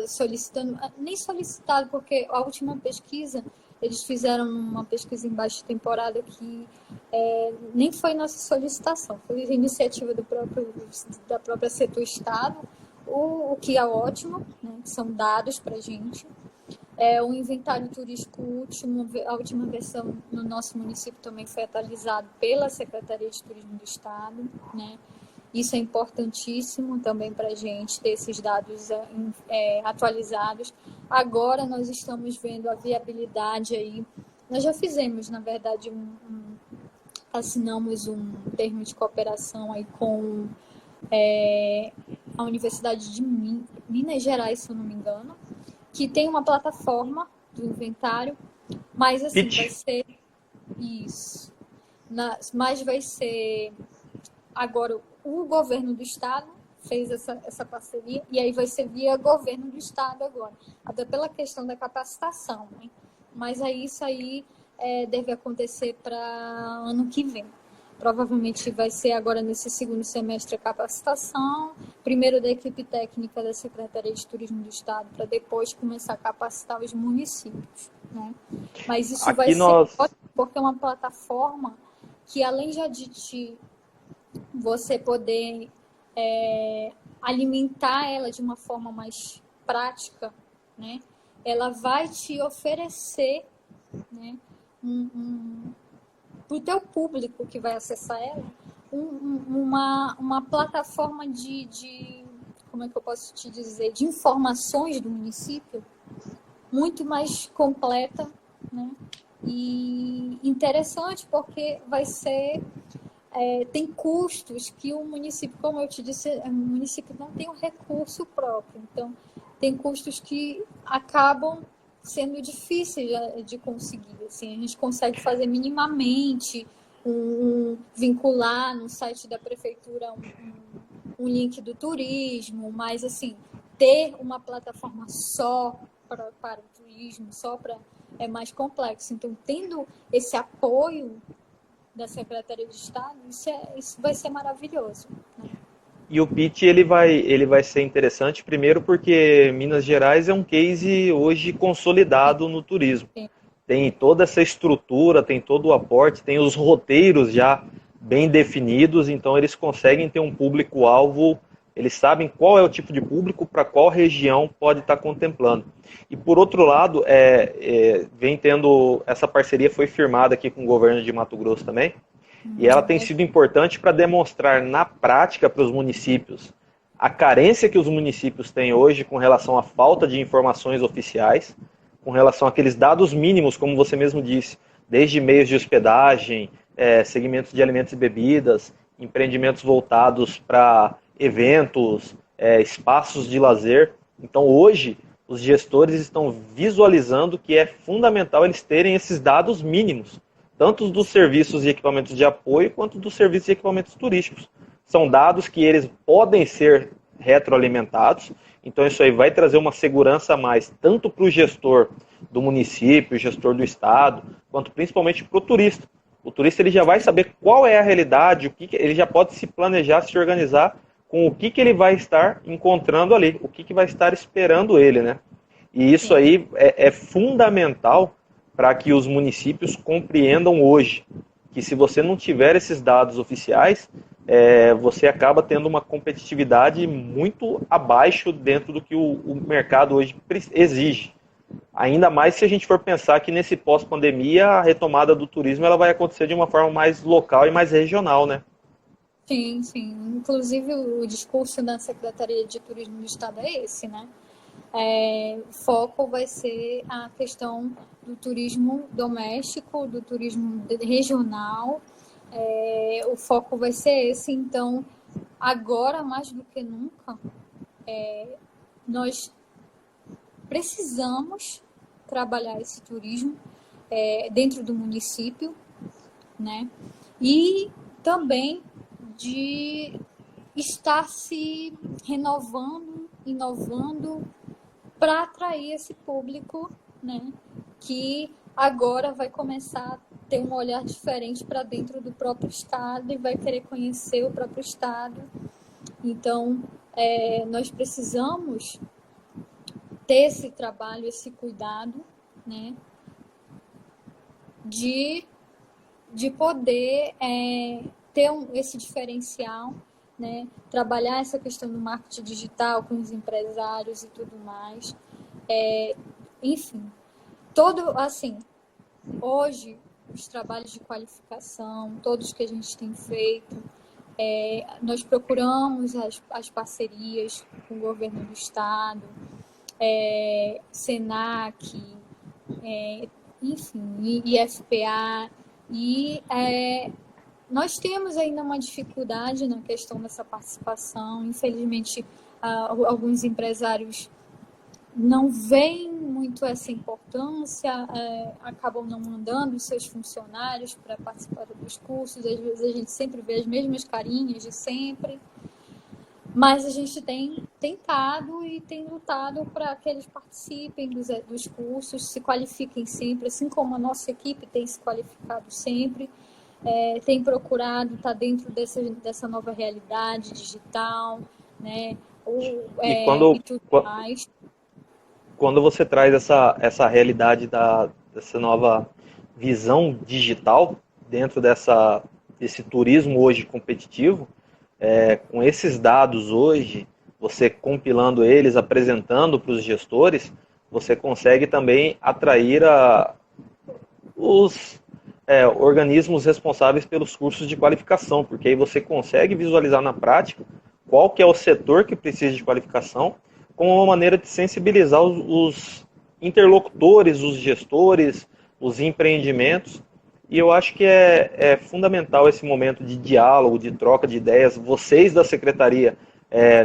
solicitando, nem solicitado, porque a última pesquisa, eles fizeram uma pesquisa em baixa temporada que nem foi nossa solicitação, foi iniciativa da própria Setor Estado, o que é ótimo, né? São dados para a gente. O inventário turístico último, a última versão no nosso município também foi atualizado pela Secretaria de Turismo do Estado, né? Isso é importantíssimo também para a gente ter esses dados atualizados. Agora nós estamos vendo a viabilidade aí. Nós já fizemos, na verdade, assinamos um termo de cooperação aí com a Universidade de Minas Gerais, se eu não me engano, que tem uma plataforma do inventário, mas assim, vai ser isso. Mas vai ser agora o governo do estado fez essa parceria, e aí vai ser via governo do estado agora, até pela questão da capacitação, né? Mas aí isso aí deve acontecer para ano que vem. Provavelmente vai ser agora nesse segundo semestre a capacitação, primeiro da equipe técnica da Secretaria de Turismo do Estado, para depois começar a capacitar os municípios, né? Mas isso vai ser ótimo, porque é uma plataforma que, além de você poder alimentar ela de uma forma mais prática, né? Ela vai te oferecer, né, para o teu público que vai acessar ela, uma plataforma como é que eu posso te dizer, de informações do município muito mais completa, né? E interessante, porque vai ser tem custos que o município, como eu te disse, o município não tem um recurso próprio, então tem custos que acabam sendo difíceis de conseguir. Assim, a gente consegue fazer minimamente vincular no site da prefeitura um link do turismo, mas assim, ter uma plataforma só para o turismo, é mais complexo. Então, tendo esse apoio da Secretaria de Estado, isso vai ser maravilhoso, né? E o pitch ele vai ser interessante, primeiro porque Minas Gerais é um case hoje consolidado no turismo. Sim. Tem toda essa estrutura, tem todo o aporte, tem os roteiros já bem definidos, então eles conseguem ter um público-alvo, eles sabem qual é o tipo de público para qual região pode estar contemplando. E por outro lado, vem tendo, essa parceria foi firmada aqui com o governo de Mato Grosso também, e ela tem sido importante para demonstrar na prática para os municípios a carência que os municípios têm hoje com relação à falta de informações oficiais, com relação àqueles dados mínimos, como você mesmo disse, desde meios de hospedagem, segmentos de alimentos e bebidas, empreendimentos voltados para eventos, espaços de lazer. Então, hoje, os gestores estão visualizando que é fundamental eles terem esses dados mínimos, tanto dos serviços e equipamentos de apoio, quanto dos serviços e equipamentos turísticos. São dados que eles podem ser retroalimentados, então isso aí vai trazer uma segurança a mais, tanto para o gestor do município, o gestor do estado, quanto principalmente para o turista. O turista ele já vai saber qual é a realidade, ele já pode se planejar, se organizar com o que ele vai estar encontrando ali, o que vai estar esperando ele, né? E isso aí é fundamental para que os municípios compreendam hoje que se você não tiver esses dados oficiais, você acaba tendo uma competitividade muito abaixo dentro do que o mercado hoje exige. Ainda mais se a gente for pensar que nesse pós-pandemia a retomada do turismo ela vai acontecer de uma forma mais local e mais regional, né? Sim, sim. Inclusive o discurso da Secretaria de Turismo do Estado é esse, né? O foco vai ser a questão do turismo doméstico, do turismo regional. O foco vai ser esse. Então, agora mais do que nunca, nós precisamos trabalhar esse turismo dentro do município, né? E também de estar se renovando, inovando para atrair esse público, né, que agora vai começar a ter um olhar diferente para dentro do próprio Estado e vai querer conhecer o próprio Estado. Então, nós precisamos ter esse trabalho, esse cuidado, né, de poder ter esse diferencial, né, trabalhar essa questão do marketing digital com os empresários e tudo mais. Enfim, assim, hoje, os trabalhos de qualificação, todos que a gente tem feito, nós procuramos as parcerias com o governo do Estado, SENAC, enfim, IFPA, e nós temos ainda uma dificuldade na questão dessa participação. Infelizmente, alguns empresários não veem muito essa importância, acabam não mandando os seus funcionários para participar dos cursos. Às vezes a gente sempre vê as mesmas carinhas de sempre, mas a gente tem tentado e tem lutado para que eles participem dos cursos, se qualifiquem sempre, assim como a nossa equipe tem se qualificado sempre, tem procurado estar dentro dessa nova realidade digital, né? E tudo mais. Quando você traz essa realidade dessa nova visão digital dentro desse turismo hoje competitivo, com esses dados hoje, você compilando eles, apresentando para os gestores, você consegue também atrair os organismos responsáveis pelos cursos de qualificação, porque aí você consegue visualizar na prática qual que é o setor que precisa de qualificação, como uma maneira de sensibilizar os interlocutores, os gestores, os empreendimentos. E eu acho que é fundamental esse momento de diálogo, de troca de ideias. Vocês da secretaria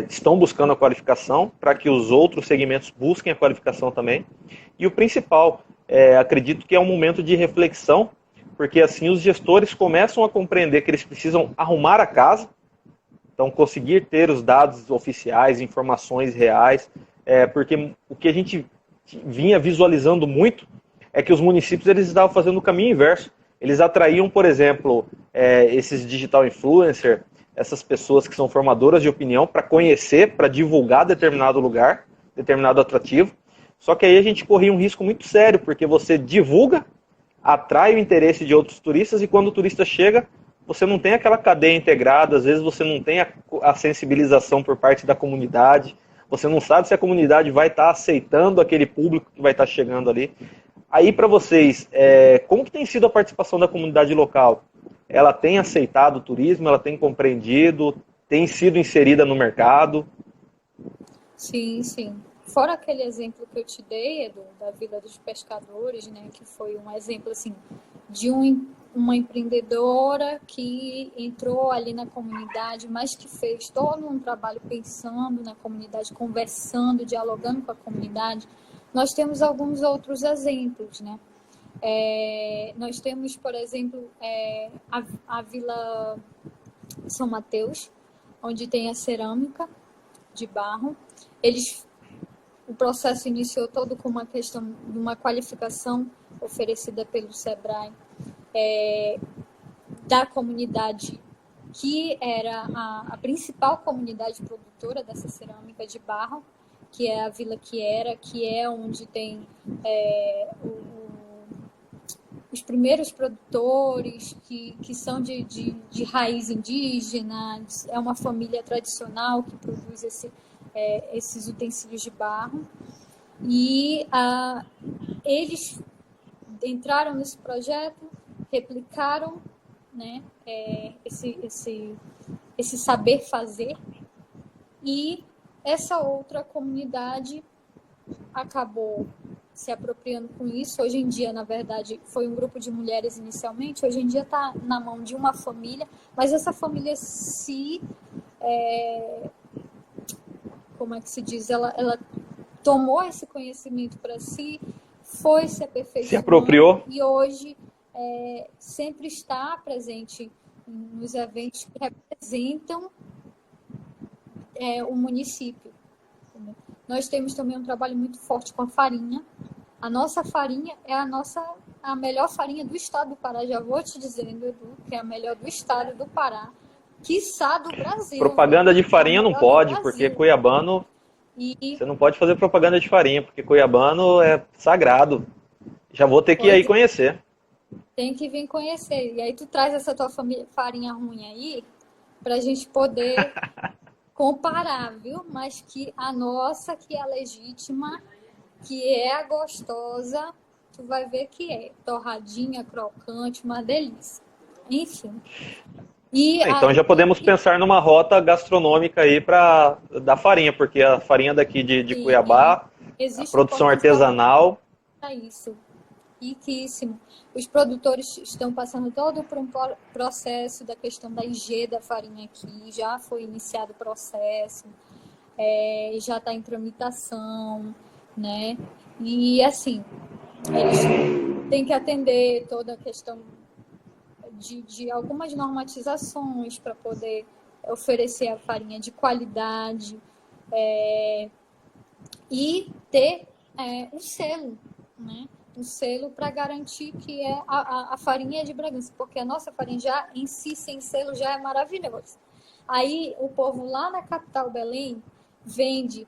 estão buscando a qualificação para que os outros segmentos busquem a qualificação também. E o principal, acredito que é um momento de reflexão, porque assim os gestores começam a compreender que eles precisam arrumar a casa. Então, conseguir ter os dados oficiais, informações reais, porque o que a gente vinha visualizando muito é que os municípios eles estavam fazendo o caminho inverso. Eles atraíam, por exemplo, esses digital influencer, essas pessoas que são formadoras de opinião para conhecer, para divulgar determinado lugar, determinado atrativo. Só que aí a gente corria um risco muito sério, porque você divulga, atrai o interesse de outros turistas e quando o turista chega, você não tem aquela cadeia integrada, às vezes você não tem a sensibilização por parte da comunidade, você não sabe se a comunidade vai estar aceitando aquele público que vai estar chegando ali. Aí para vocês, como que tem sido a participação da comunidade local? Ela tem aceitado o turismo, ela tem compreendido, tem sido inserida no mercado? Sim, sim. Fora aquele exemplo que eu te dei, Edu, da Vila dos Pescadores, né, que foi um exemplo assim, de uma empreendedora que entrou ali na comunidade, mas que fez todo um trabalho pensando na comunidade, conversando, dialogando com a comunidade. Nós temos alguns outros exemplos, né? Nós temos, por exemplo, a Vila São Mateus, onde tem a cerâmica de barro. O processo iniciou todo com uma questão de uma qualificação oferecida pelo SEBRAE, da comunidade que era a principal comunidade produtora dessa cerâmica de barro, que é a Vila Quiera, que é onde tem os primeiros produtores que são de raiz indígena, é uma família tradicional que produz esses utensílios de barro. E eles entraram nesse projeto, replicaram, né, esse saber fazer, e essa outra comunidade acabou se apropriando com isso. Hoje em dia, na verdade, foi um grupo de mulheres inicialmente, hoje em dia está na mão de uma família, mas essa família como é que se diz? Ela tomou esse conhecimento para si, foi se aperfeiçoando, se apropriou e hoje sempre está presente nos eventos que representam o município. Nós temos também um trabalho muito forte com a farinha. A nossa farinha é a melhor farinha do estado do Pará. Já vou te dizendo, Edu, que é a melhor do estado do Pará, quiçá do Brasil. Propaganda de farinha não pode, porque cuiabano... Você não pode fazer propaganda de farinha, porque cuiabano é sagrado. Já vou ter que ir aí conhecer. Tem que vir conhecer. E aí tu traz essa tua farinha ruim aí, pra gente poder comparar, viu? Mas que a nossa, que é a legítima, que é a gostosa, tu vai ver que é torradinha, crocante, uma delícia. Enfim. Então já podemos pensar numa rota gastronômica aí da farinha, porque a farinha daqui de Cuiabá, a produção artesanal... É isso. Riquíssimo. Os produtores estão passando todo por um processo da questão da IG da farinha aqui, já foi iniciado o processo, já está em tramitação, né? E assim, eles têm que atender toda a questão de algumas normatizações para poder oferecer a farinha de qualidade e ter um selo, né? Um selo para garantir que é a farinha de Bragança, porque a nossa farinha já em si, sem selo, já é maravilhosa. Aí o povo lá na capital, Belém, vende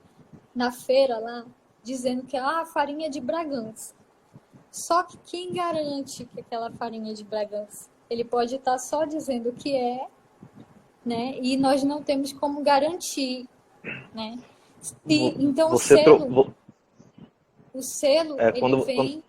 na feira lá, dizendo que a farinha é de Bragança. Só que quem garante que aquela farinha é de Bragança? Ele pode estar só dizendo que é, né? E nós não temos como garantir, né? Então o selo ele vem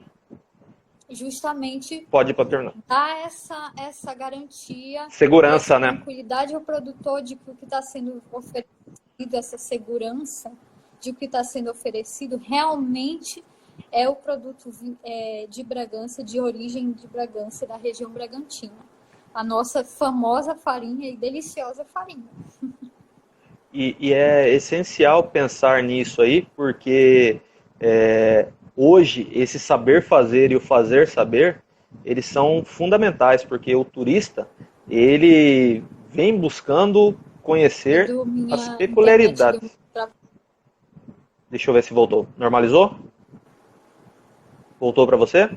justamente pode terminar. Dar essa garantia, segurança, né? Tranquilidade ao produtor de que o que está sendo oferecido, essa segurança de que está sendo oferecido realmente é o produto de Bragança, de origem de Bragança, da região Bragantina. A nossa famosa farinha e deliciosa farinha. E é essencial pensar nisso aí, porque hoje esse saber fazer e o fazer saber, eles são fundamentais, porque o turista, ele vem buscando conhecer as peculiaridades. Deixa eu ver se voltou. Normalizou? Voltou para você?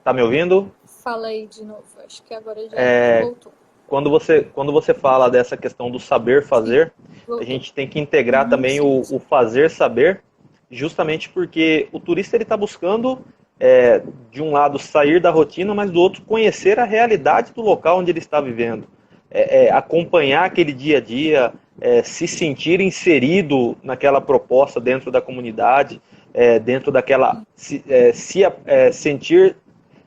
Tá me ouvindo? Fala aí de novo, acho que agora já voltou. Quando você fala dessa questão do saber fazer, a gente tem que integrar também o fazer saber, justamente porque o turista está buscando, de um lado, sair da rotina, mas do outro, conhecer a realidade do local onde ele está vivendo. Acompanhar aquele dia a dia, se sentir inserido naquela proposta dentro da comunidade, dentro daquela... sentir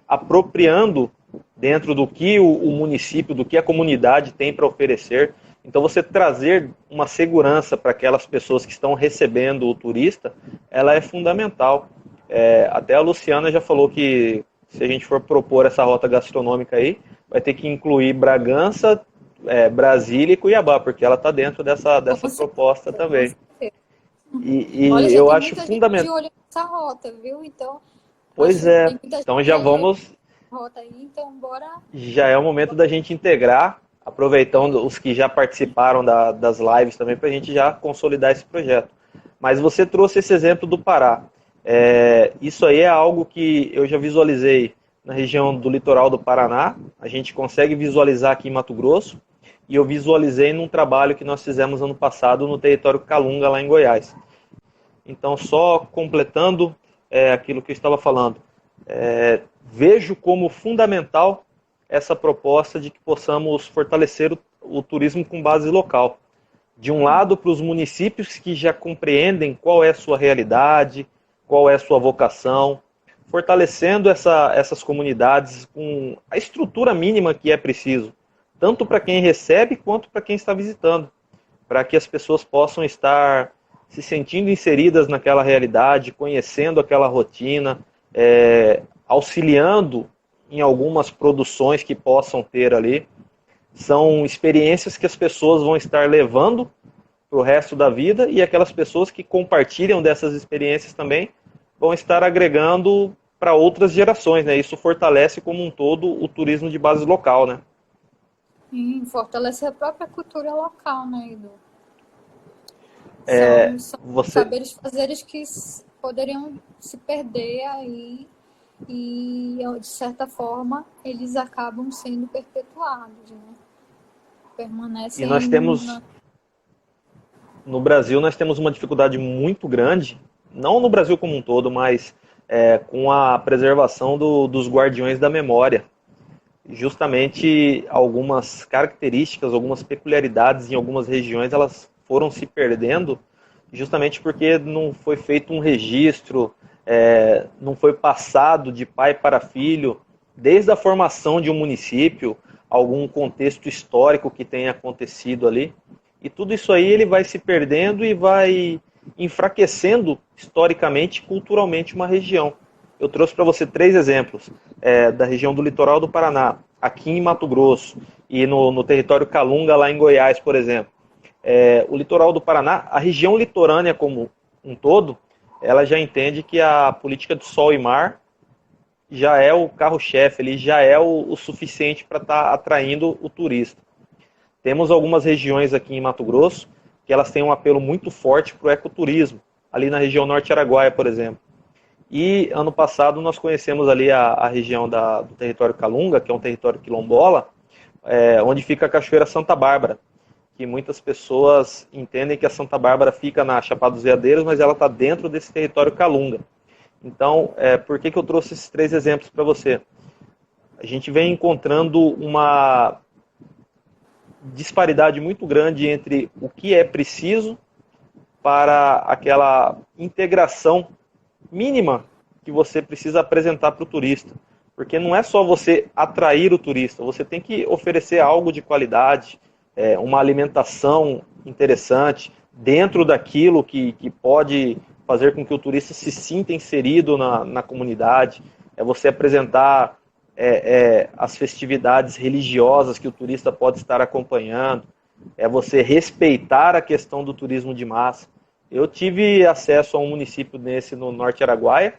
apropriando dentro do que o município, do que a comunidade tem para oferecer. Então, você trazer uma segurança para aquelas pessoas que estão recebendo o turista, ela é fundamental. Até a Luciana já falou que, se a gente for propor essa rota gastronômica aí, vai ter que incluir Bragança, Brasília e Cuiabá, porque ela está dentro dessa proposta também. E olha, eu acho fundamental. De olho nessa rota, viu? Então, pois então já vamos... Rota aí, então bora... Já é o momento da gente integrar, aproveitando os que já participaram das lives também, para a gente já consolidar esse projeto. Mas você trouxe esse exemplo do Pará. Isso aí é algo que eu já visualizei na região do litoral do Paraná, a gente consegue visualizar aqui em Mato Grosso, e eu visualizei num trabalho que nós fizemos ano passado no território Calunga, lá em Goiás. Então, só completando aquilo que eu estava falando, vejo como fundamental essa proposta de que possamos fortalecer o turismo com base local. De um lado, para os municípios que já compreendem qual é a sua realidade, qual é a sua vocação, fortalecendo essas comunidades com a estrutura mínima que é preciso, tanto para quem recebe quanto para quem está visitando, para que as pessoas possam estar se sentindo inseridas naquela realidade, conhecendo aquela rotina, auxiliando em algumas produções que possam ter ali. São experiências que as pessoas vão estar levando para o resto da vida, e aquelas pessoas que compartilham dessas experiências também vão estar agregando para outras gerações, né? Isso fortalece como um todo o turismo de base local, né? Sim, fortalece a própria cultura local, né, Edu? São Você, saberes fazeres que poderiam se perder aí e, de certa forma, eles acabam sendo perpetuados, né? e Permanecem nós temos, no Brasil, nós temos uma dificuldade muito grande, não no Brasil como um todo, mas com a preservação dos guardiões da memória. Justamente algumas características, algumas peculiaridades em algumas regiões, elas foram se perdendo justamente porque não foi feito um registro, não foi passado de pai para filho, desde a formação de um município, algum contexto histórico que tenha acontecido ali. E tudo isso aí ele vai se perdendo e vai enfraquecendo historicamente, culturalmente uma região. Eu trouxe para você 3 exemplos da região do litoral do Paraná, aqui em Mato Grosso e no território Calunga, lá em Goiás, por exemplo. O litoral do Paraná, a região litorânea como um todo, ela já entende que a política de sol e mar já é o carro-chefe, ele já é o suficiente para estar atraindo o turista. Temos algumas regiões aqui em Mato Grosso que elas têm um apelo muito forte para o ecoturismo, ali na região norte Araguaia, por exemplo. E ano passado nós conhecemos ali a região do território Calunga, que é um território quilombola, onde fica a Cachoeira Santa Bárbara, que muitas pessoas entendem que a Santa Bárbara fica na Chapada dos Veadeiros, mas ela está dentro desse território Calunga. Então, por que eu trouxe esses 3 exemplos para você? A gente vem encontrando uma disparidade muito grande entre o que é preciso para aquela integração mínima que você precisa apresentar para o turista. Porque não é só você atrair o turista, você tem que oferecer algo de qualidade, uma alimentação interessante, dentro daquilo que pode fazer com que o turista se sinta inserido na comunidade, você apresentar as festividades religiosas que o turista pode estar acompanhando, você respeitar a questão do turismo de massa. Eu tive acesso a um município desse no Norte Araguaia,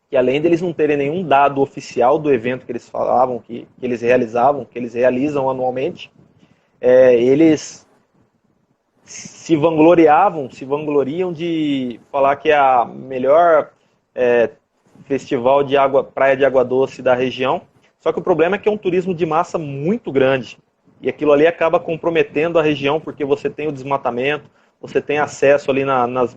que além deles não terem nenhum dado oficial do evento que eles falavam, que eles realizavam, que eles realizam anualmente, eles se vangloriam de falar que é a melhor festival de praia de água doce da região. Só que o problema é que é um turismo de massa muito grande. E aquilo ali acaba comprometendo a região, porque você tem o desmatamento, você tem acesso ali nas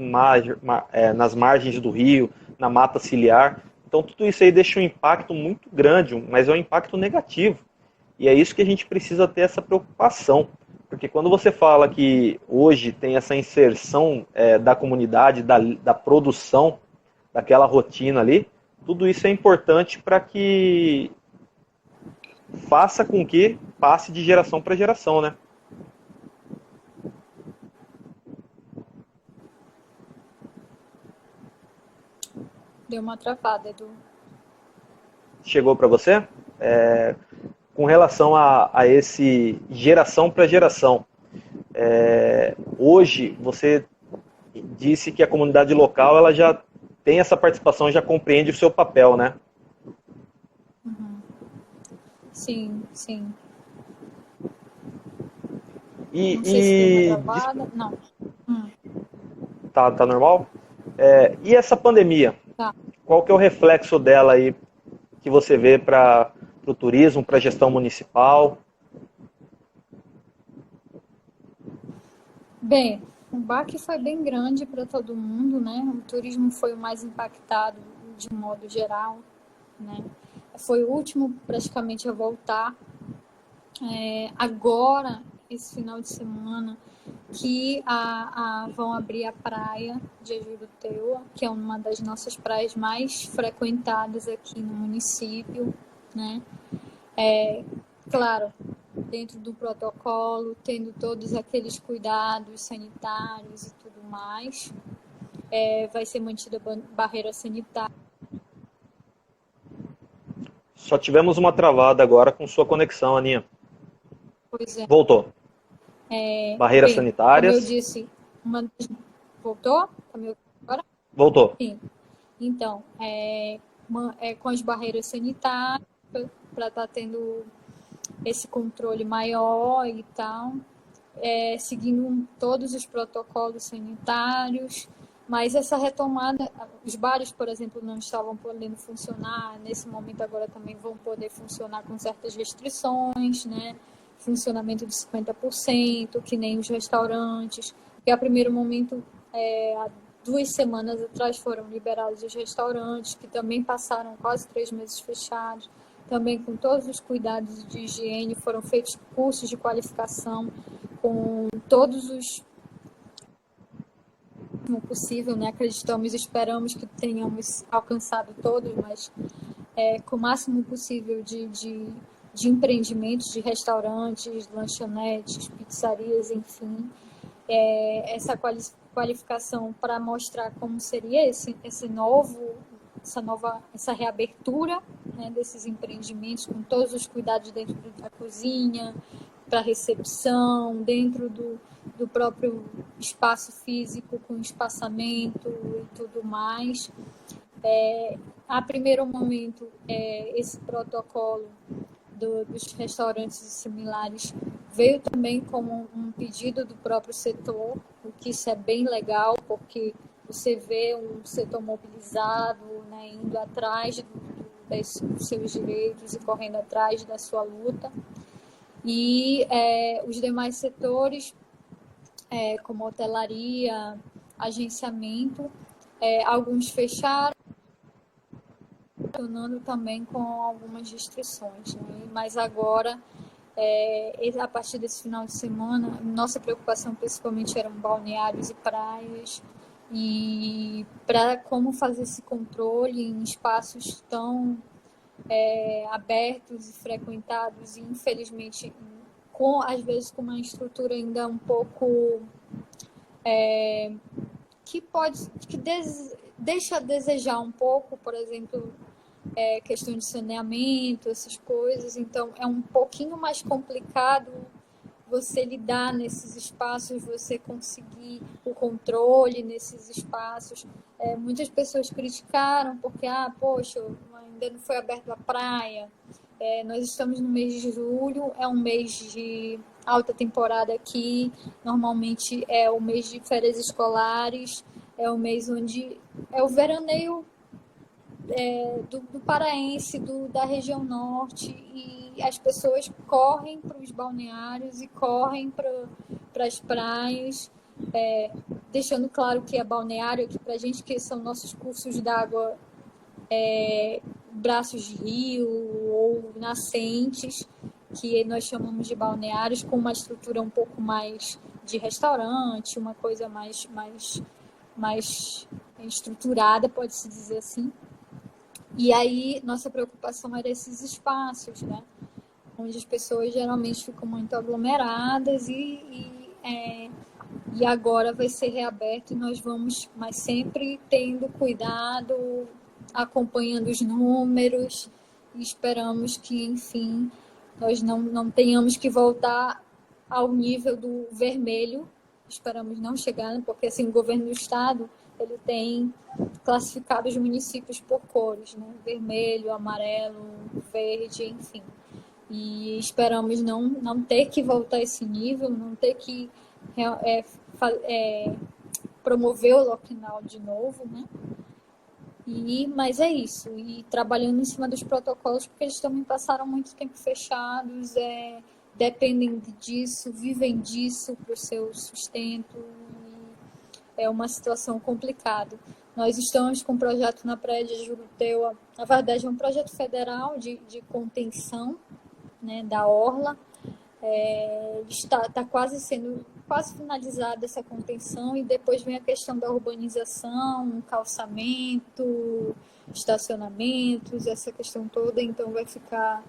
margens do rio, na mata ciliar. Então tudo isso aí deixa um impacto muito grande, mas é um impacto negativo. E é isso que a gente precisa ter essa preocupação. Porque quando você fala que hoje tem essa inserção da comunidade, da produção, daquela rotina ali, tudo isso é importante para que faça com que passe de geração para geração, né? deu uma travada, Edu. Chegou para você? Com relação a esse geração para geração, hoje você disse que a comunidade local ela já tem essa participação, já compreende o seu papel, né? Sim, sim. Não sei se deu uma travada. Não. Tá normal? E essa pandemia? Tá. Qual que é o reflexo dela aí que você vê para o turismo, para a gestão municipal? Bem, o baque foi bem grande para todo mundo, né? O turismo foi o mais impactado de modo geral, né? Foi o último praticamente a voltar. Agora, esse final de semana, que vão abrir a praia de Juruteua, que é uma das nossas praias mais frequentadas aqui no município, né? Claro, dentro do protocolo, tendo todos aqueles cuidados sanitários e tudo mais. Vai ser mantida a barreira sanitária. Só tivemos uma travada agora com sua conexão, Aninha. Pois é. Voltou. Barreiras Bem, sanitárias. como eu disse, voltou? Tá me ouvindo agora? Voltou. Sim. Então, com as barreiras sanitárias, para estar tendo esse controle maior e tal. seguindo todos os protocolos sanitários, mas essa retomada, os bares, por exemplo, não estavam podendo funcionar, nesse momento agora também vão poder funcionar com certas restrições, né? Funcionamento de 50%, que nem os restaurantes, que a primeiro momento, há 2 semanas atrás, foram liberados os restaurantes, que também passaram quase 3 meses fechados, também com todos os cuidados de higiene, foram feitos cursos de qualificação com todos os possível, né? Acreditamos e esperamos que tenhamos alcançado todos, mas com o máximo possível de empreendimentos, de restaurantes, lanchonetes, pizzarias, enfim. Essa qualificação para mostrar como seria essa reabertura, né, desses empreendimentos, com todos os cuidados dentro da cozinha, para recepção, dentro do próprio espaço físico, com espaçamento e tudo mais. A primeiro momento, esse protocolo dos restaurantes e similares veio também como um pedido do próprio setor, o que isso é bem legal, porque você vê um setor mobilizado, né, indo atrás dos seus direitos e correndo atrás da sua luta. E os demais setores, como hotelaria, agenciamento, alguns fecharam, funcionando também com algumas restrições, né? Mas agora, a partir desse final de semana, nossa preocupação principalmente eram balneários e praias, e para como fazer esse controle em espaços tão abertos e frequentados, e infelizmente às vezes com uma estrutura ainda um pouco que deixa a desejar um pouco, por exemplo, questão de saneamento, essas coisas. Então é um pouquinho mais complicado você lidar nesses espaços, você conseguir o controle nesses espaços. Muitas pessoas criticaram porque, poxa, ainda não foi aberta a praia. Nós estamos no mês de julho, é um mês de alta temporada aqui, normalmente é o mês de férias escolares, é o mês onde é o veraneio do paraense, da região norte, e as pessoas correm para os balneários e correm para as praias, deixando claro que é balneário, que para a gente que são nossos cursos d'água, braços de rio ou nascentes, que nós chamamos de balneários, com uma estrutura um pouco mais de restaurante, uma coisa mais estruturada, pode-se dizer assim. E aí, nossa preocupação era esses espaços, né? Onde as pessoas geralmente ficam muito aglomeradas e agora vai ser reaberto e nós vamos, mas sempre tendo cuidado, acompanhando os números, e esperamos que, enfim, nós não tenhamos que voltar ao nível do vermelho. Esperamos não chegar, porque assim, o governo do estado, ele tem classificado os municípios por cores, né? Vermelho, amarelo, verde, enfim. E esperamos não ter que voltar a esse nível, não ter que promover o lockdown de novo, né? Mas é isso, e trabalhando em cima dos protocolos, porque eles também passaram muito tempo fechados, dependem disso, vivem disso para o seu sustento, é uma situação complicada. Nós estamos com um projeto na Praia de Juruteua, na verdade é um projeto federal de contenção, né, da orla. Está quase finalizada essa contenção, e depois vem a questão da urbanização, calçamento, estacionamentos, essa questão toda. Então vai ficar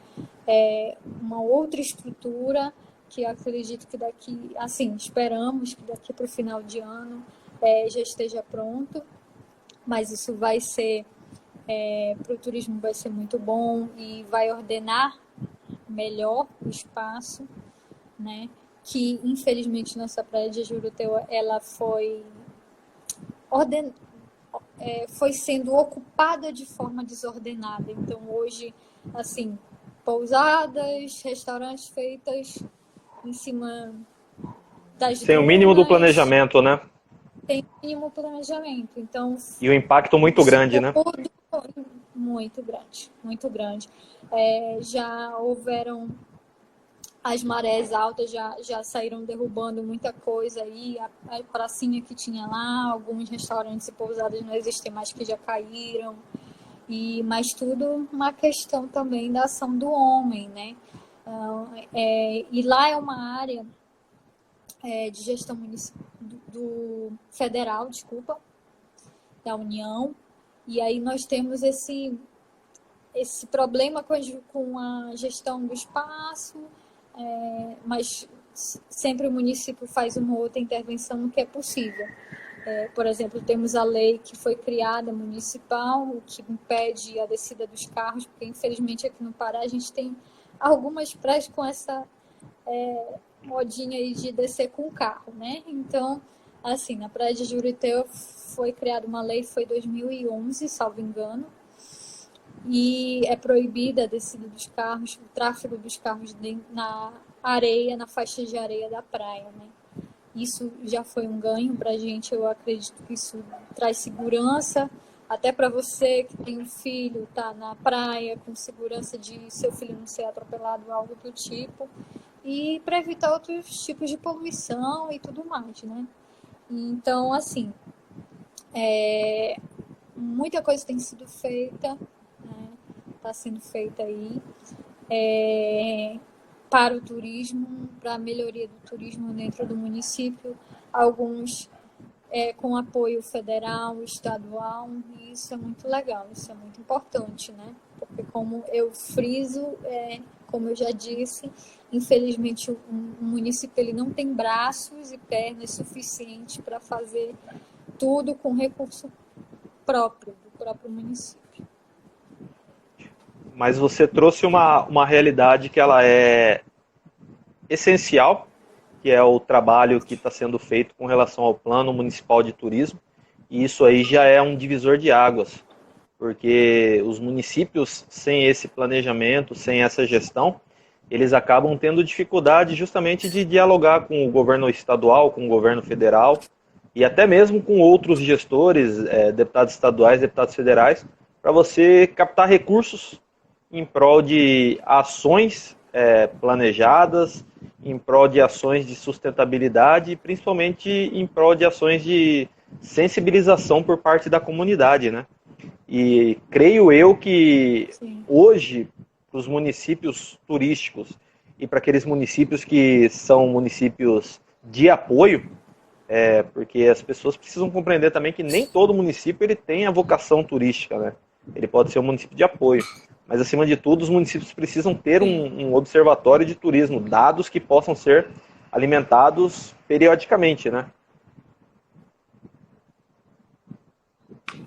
uma outra estrutura que acredito que esperamos que daqui para o final de ano já esteja pronto, mas isso vai ser, para o turismo vai ser muito bom e vai ordenar melhor o espaço, né? Que infelizmente nossa praia de Juruteua ela foi sendo ocupada de forma desordenada. Então hoje, assim, pousadas, restaurantes feitas em cima das Sem o mínimo do dunas, planejamento, né? tem o mínimo planejamento. Então, E o impacto muito grande, né? tudo muito grande, muito grande. Já houveram as marés altas, já saíram derrubando muita coisa aí, a pracinha que tinha lá, alguns restaurantes e pousadas não existem mais, que já caíram, mas tudo uma questão também da ação do homem, né? E lá é uma área de gestão do federal, desculpa, da União, e aí nós temos esse problema com a gestão do espaço, mas sempre o município faz uma outra intervenção no que é possível. Por exemplo, temos a lei que foi criada municipal, que impede a descida dos carros, porque infelizmente aqui no Pará a gente tem algumas praias com essa modinha aí de descer com o carro, né? Então, assim, na praia de Juruteus foi criada uma lei, foi em 2011, salvo engano, e é proibida a descida dos carros, o tráfego dos carros na areia, na faixa de areia da praia, né? Isso já foi um ganho para a gente, eu acredito que isso traz segurança, até para você que tem um filho, tá na praia, com segurança de seu filho não ser atropelado, algo do tipo, e para evitar outros tipos de poluição e tudo mais, né? Então, assim, muita coisa tem sido feita, né? Está sendo feita aí para o turismo, para a melhoria do turismo dentro do município, alguns com apoio federal, estadual, e isso é muito legal, isso é muito importante, né? Porque como eu friso, como eu já disse, infelizmente o município ele não tem braços e pernas suficientes para fazer tudo com recurso próprio do próprio município. Mas você trouxe uma realidade que ela é essencial, que é o trabalho que está sendo feito com relação ao Plano Municipal de Turismo, e isso aí já é um divisor de águas, porque os municípios, sem esse planejamento, sem essa gestão, eles acabam tendo dificuldade justamente de dialogar com o governo estadual, com o governo federal, e até mesmo com outros gestores, deputados estaduais, deputados federais, para você captar recursos em prol de ações planejadas, em prol de ações de sustentabilidade e principalmente em prol de ações de sensibilização por parte da comunidade, né? E creio eu que Sim. Hoje, para os municípios turísticos e para aqueles municípios que são municípios de apoio, porque as pessoas precisam compreender também que nem todo município ele tem a vocação turística, né? Ele pode ser um município de apoio. Mas, acima de tudo, os municípios precisam ter um observatório de turismo, dados que possam ser alimentados periodicamente, né?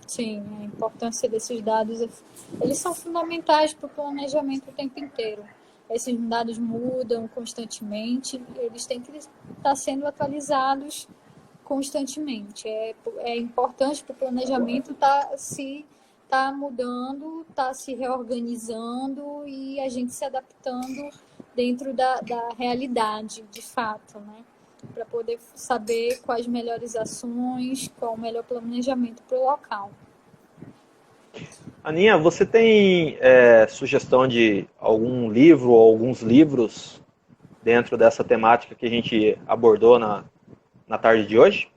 Sim, a importância desses dados, eles são fundamentais para o planejamento o tempo inteiro. Esses dados mudam constantemente, eles têm que estar sendo atualizados constantemente. É importante para o planejamento tá mudando, tá se reorganizando e a gente se adaptando dentro da realidade, de fato, né? Para poder saber quais melhores ações, qual o melhor planejamento para o local. Aninha, você tem sugestão de algum livro ou alguns livros dentro dessa temática que a gente abordou na tarde de hoje?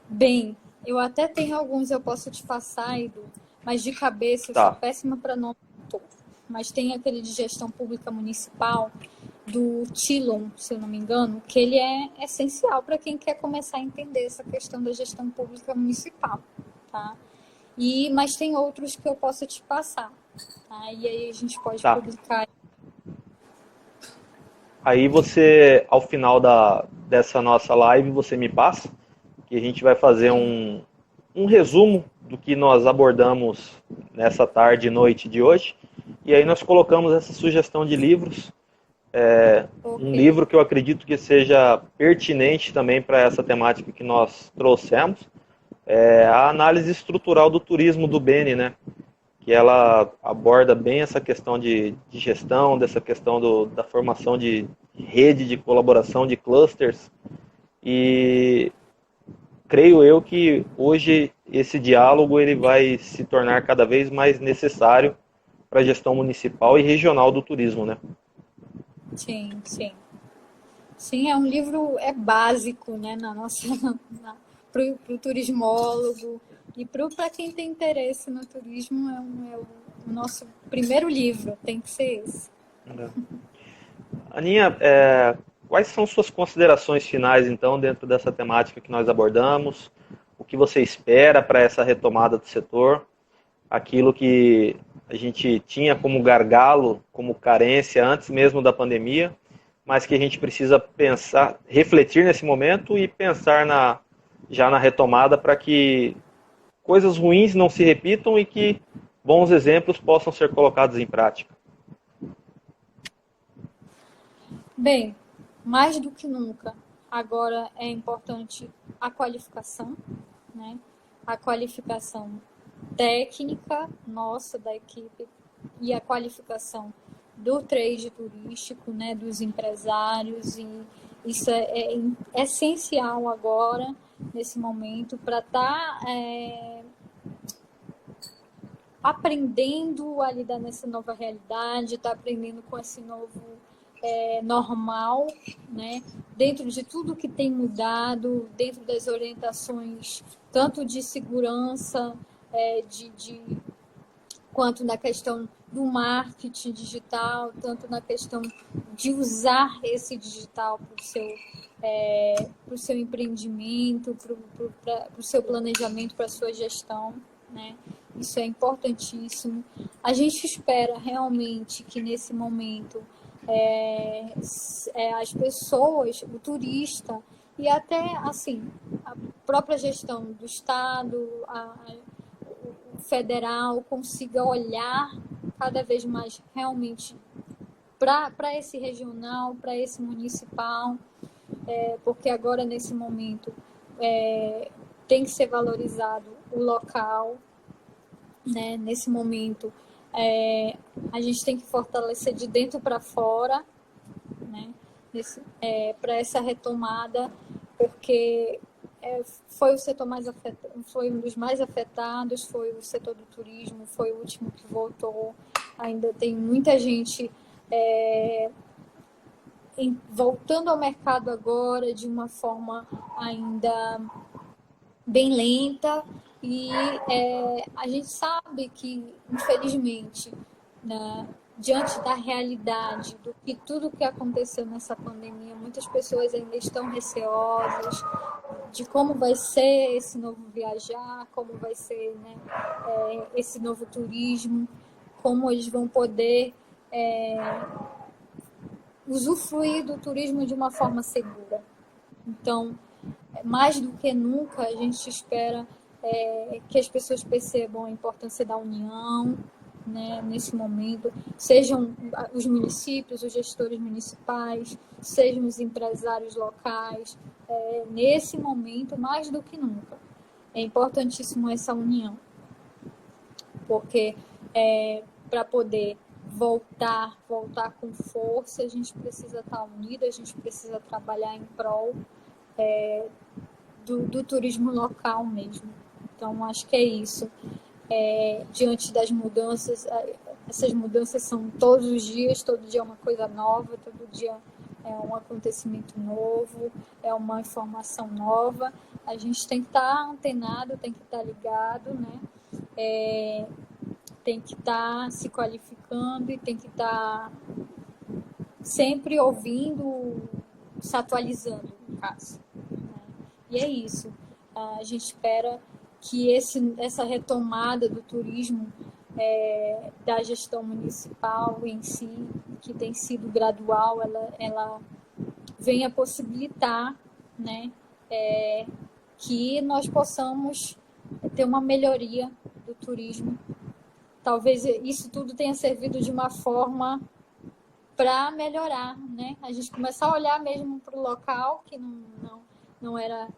Bem, eu até tenho alguns, eu posso te passar, Edu, mas de cabeça eu sou péssima para nome. Mas tem aquele de gestão pública municipal do Tillon, se eu não me engano, que ele é essencial para quem quer começar a entender essa questão da gestão pública municipal, tá? Mas tem outros que eu posso te passar, tá? E aí a gente pode publicar. Aí você, ao final dessa nossa live, você me passa, que a gente vai fazer um resumo do que nós abordamos nessa tarde e noite de hoje. E aí nós colocamos essa sugestão de livros, um livro que eu acredito que seja pertinente também para essa temática que nós trouxemos, a análise estrutural do turismo do Beni, né? que ela aborda bem essa questão de gestão, dessa questão da formação de rede de colaboração, de clusters, e creio eu que hoje esse diálogo ele vai se tornar cada vez mais necessário para a gestão municipal e regional do turismo, né? Sim, sim. Sim, é um livro básico, né, na nossa para o turismólogo e para quem tem interesse no turismo é o nosso primeiro livro, tem que ser esse. Aninha, quais são suas considerações finais, então, dentro dessa temática que nós abordamos? O que você espera para essa retomada do setor? Aquilo que a gente tinha como gargalo, como carência antes mesmo da pandemia, mas que a gente precisa pensar, refletir nesse momento e pensar já na retomada para que coisas ruins não se repitam e que bons exemplos possam ser colocados em prática. Bem, mais do que nunca, agora é importante a qualificação, né? A qualificação técnica nossa, da equipe, e a qualificação do trade turístico, né? Dos empresários, e isso é essencial agora, nesse momento, para estar aprendendo a lidar nessa nova realidade, estar aprendendo com esse novo normal, né? Dentro de tudo que tem mudado, dentro das orientações, tanto de segurança, quanto na questão do marketing digital, tanto na questão de usar esse digital para o seu empreendimento, para o seu planejamento, para a sua gestão, né? Isso é importantíssimo. A gente espera realmente que nesse momento as pessoas, o turista e até assim a própria gestão do estado, o federal consiga olhar cada vez mais realmente para esse regional, para esse municipal, porque agora nesse momento tem que ser valorizado o local, né? Nesse momento a gente tem que fortalecer de dentro para fora, né? Para essa retomada, porque foi o setor mais afetado, foi um dos mais afetados, foi o setor do turismo, foi o último que voltou. Ainda tem muita gente voltando ao mercado agora de uma forma ainda bem lenta, e a gente sabe que, infelizmente, né, diante da realidade do que tudo que aconteceu nessa pandemia, muitas pessoas ainda estão receosas de como vai ser esse novo viajar, como vai ser, né, esse novo turismo, como eles vão poder usufruir do turismo de uma forma segura. Então, mais do que nunca, a gente espera que as pessoas percebam a importância da união, né, nesse momento, sejam os municípios, os gestores municipais, sejam os empresários locais, nesse momento, mais do que nunca. É importantíssimo essa união, porque para poder voltar com força, a gente precisa estar unido, a gente precisa trabalhar em prol do turismo local mesmo. Então, acho que é isso. Diante das mudanças, essas mudanças são todos os dias, todo dia é uma coisa nova, todo dia é um acontecimento novo, é uma informação nova. A gente tem que estar antenado, tem que estar ligado, né? Tem que estar se qualificando e tem que estar sempre ouvindo, se atualizando, no caso. E é isso. A gente espera que essa retomada do turismo, da gestão municipal em si, que tem sido gradual, ela venha possibilitar, né, que nós possamos ter uma melhoria do turismo. Talvez isso tudo tenha servido de uma forma para melhorar, né? A gente começar a olhar mesmo para o local, que não era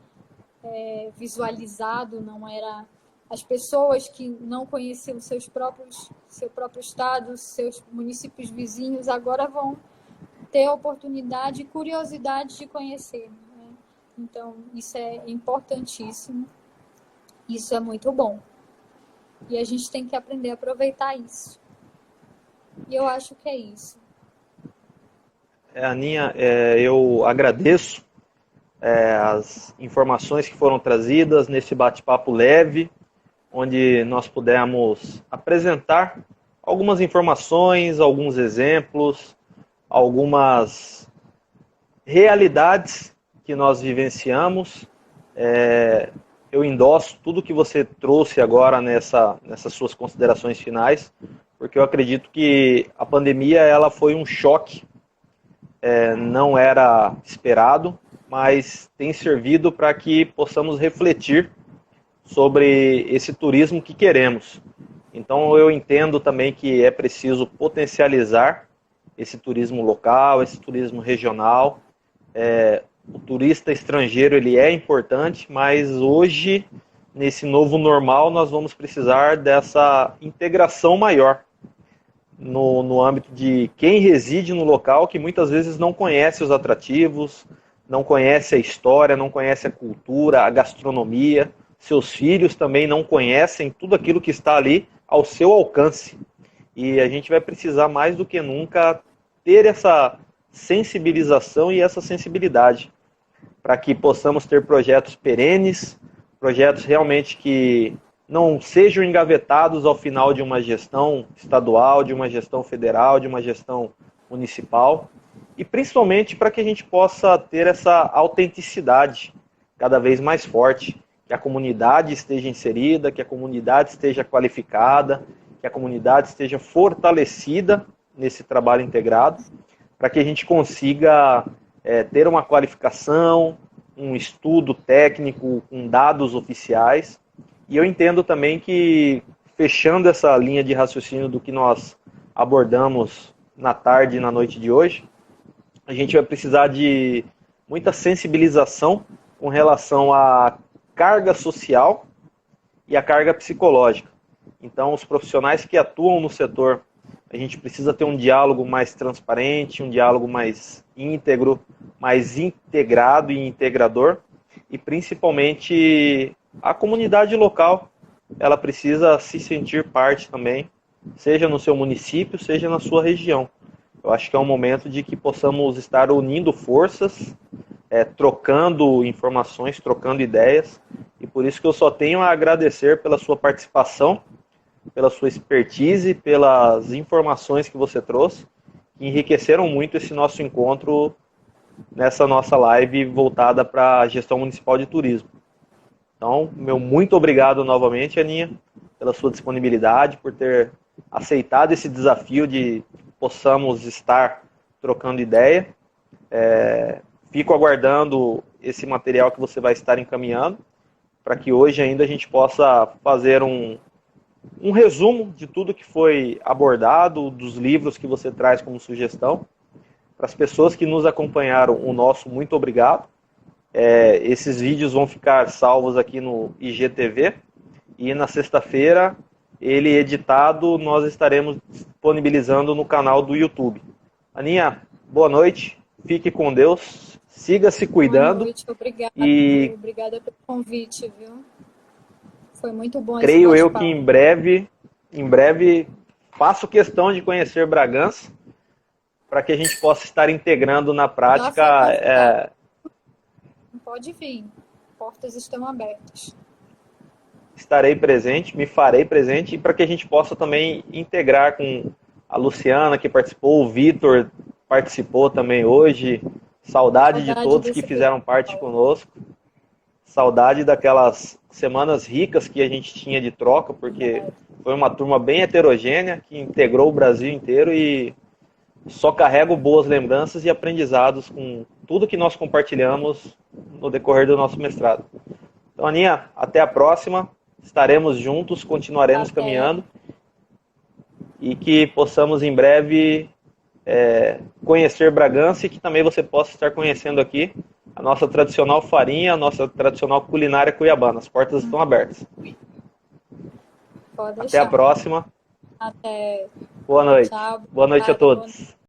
visualizado, não era As pessoas que não conheciam seu próprio estado, seus municípios vizinhos, agora vão ter a oportunidade e curiosidade de conhecer, né? Então, isso é importantíssimo. Isso é muito bom. E a gente tem que aprender a aproveitar isso. E eu acho que é isso. Aninha, eu agradeço as informações que foram trazidas nesse bate-papo leve, onde nós pudemos apresentar algumas informações, alguns exemplos, algumas realidades que nós vivenciamos. Eu endosso tudo que você trouxe agora nessas suas considerações finais, porque eu acredito que a pandemia ela foi um choque, não era esperado, mas tem servido para que possamos refletir sobre esse turismo que queremos. Então eu entendo também que é preciso potencializar esse turismo local, esse turismo regional. O turista estrangeiro ele é importante, mas hoje, nesse novo normal, nós vamos precisar dessa integração maior no âmbito de quem reside no local, que muitas vezes não conhece os atrativos, não conhece a história, não conhece a cultura, a gastronomia. Seus filhos também não conhecem tudo aquilo que está ali ao seu alcance. E a gente vai precisar mais do que nunca ter essa sensibilização e essa sensibilidade para que possamos ter projetos perenes, projetos realmente que não sejam engavetados ao final de uma gestão estadual, de uma gestão federal, de uma gestão municipal, e principalmente para que a gente possa ter essa autenticidade cada vez mais forte, que a comunidade esteja inserida, que a comunidade esteja qualificada, que a comunidade esteja fortalecida nesse trabalho integrado, para que a gente consiga ter uma qualificação, um estudo técnico com dados oficiais. E eu entendo também que, fechando essa linha de raciocínio do que nós abordamos na tarde e na noite de hoje, a gente vai precisar de muita sensibilização com relação à carga social e à carga psicológica. Então, os profissionais que atuam no setor, a gente precisa ter um diálogo mais transparente, um diálogo mais íntegro, mais integrado e integrador, e principalmente a comunidade local, ela precisa se sentir parte também, seja no seu município, seja na sua região. Eu acho que é um momento de que possamos estar unindo forças, trocando informações, trocando ideias, e por isso que eu só tenho a agradecer pela sua participação, pela sua expertise, pelas informações que você trouxe, que enriqueceram muito esse nosso encontro nessa nossa live voltada para a gestão municipal de turismo. Então, meu muito obrigado novamente, Aninha, pela sua disponibilidade, por ter aceitado esse desafio de possamos estar trocando ideia. Fico aguardando esse material que você vai estar encaminhando, para que hoje ainda a gente possa fazer um resumo de tudo que foi abordado, dos livros que você traz como sugestão. Para as pessoas que nos acompanharam, o nosso muito obrigado. Esses vídeos vão ficar salvos aqui no IGTV, e na sexta-feira, ele editado, nós estaremos disponibilizando no canal do YouTube. Aninha, boa noite, fique com Deus, siga se cuidando. Boa noite, obrigada. E obrigada pelo convite, viu? Foi muito bom esse creio eu bate-papo. que em breve, faço questão de conhecer Bragança, para que a gente possa estar integrando na prática. Pode vir, portas estão abertas. Estarei presente, me farei presente, e para que a gente possa também integrar com a Luciana, que participou, o Vitor participou também hoje. Saudade de todos que fizeram parte conosco. Saudade daquelas semanas ricas que a gente tinha de troca, porque foi uma turma bem heterogênea, que integrou o Brasil inteiro, e só carrego boas lembranças e aprendizados com tudo que nós compartilhamos no decorrer do nosso mestrado. Então, Aninha, até a próxima. Estaremos juntos, continuaremos caminhando, e que possamos em breve conhecer Bragança, e que também você possa estar conhecendo aqui a nossa tradicional farinha, a nossa tradicional culinária cuiabana. As portas estão abertas. Pode Até a deixar. próxima. Até. Boa noite. Tchau. Boa noite a Obrigada, todos.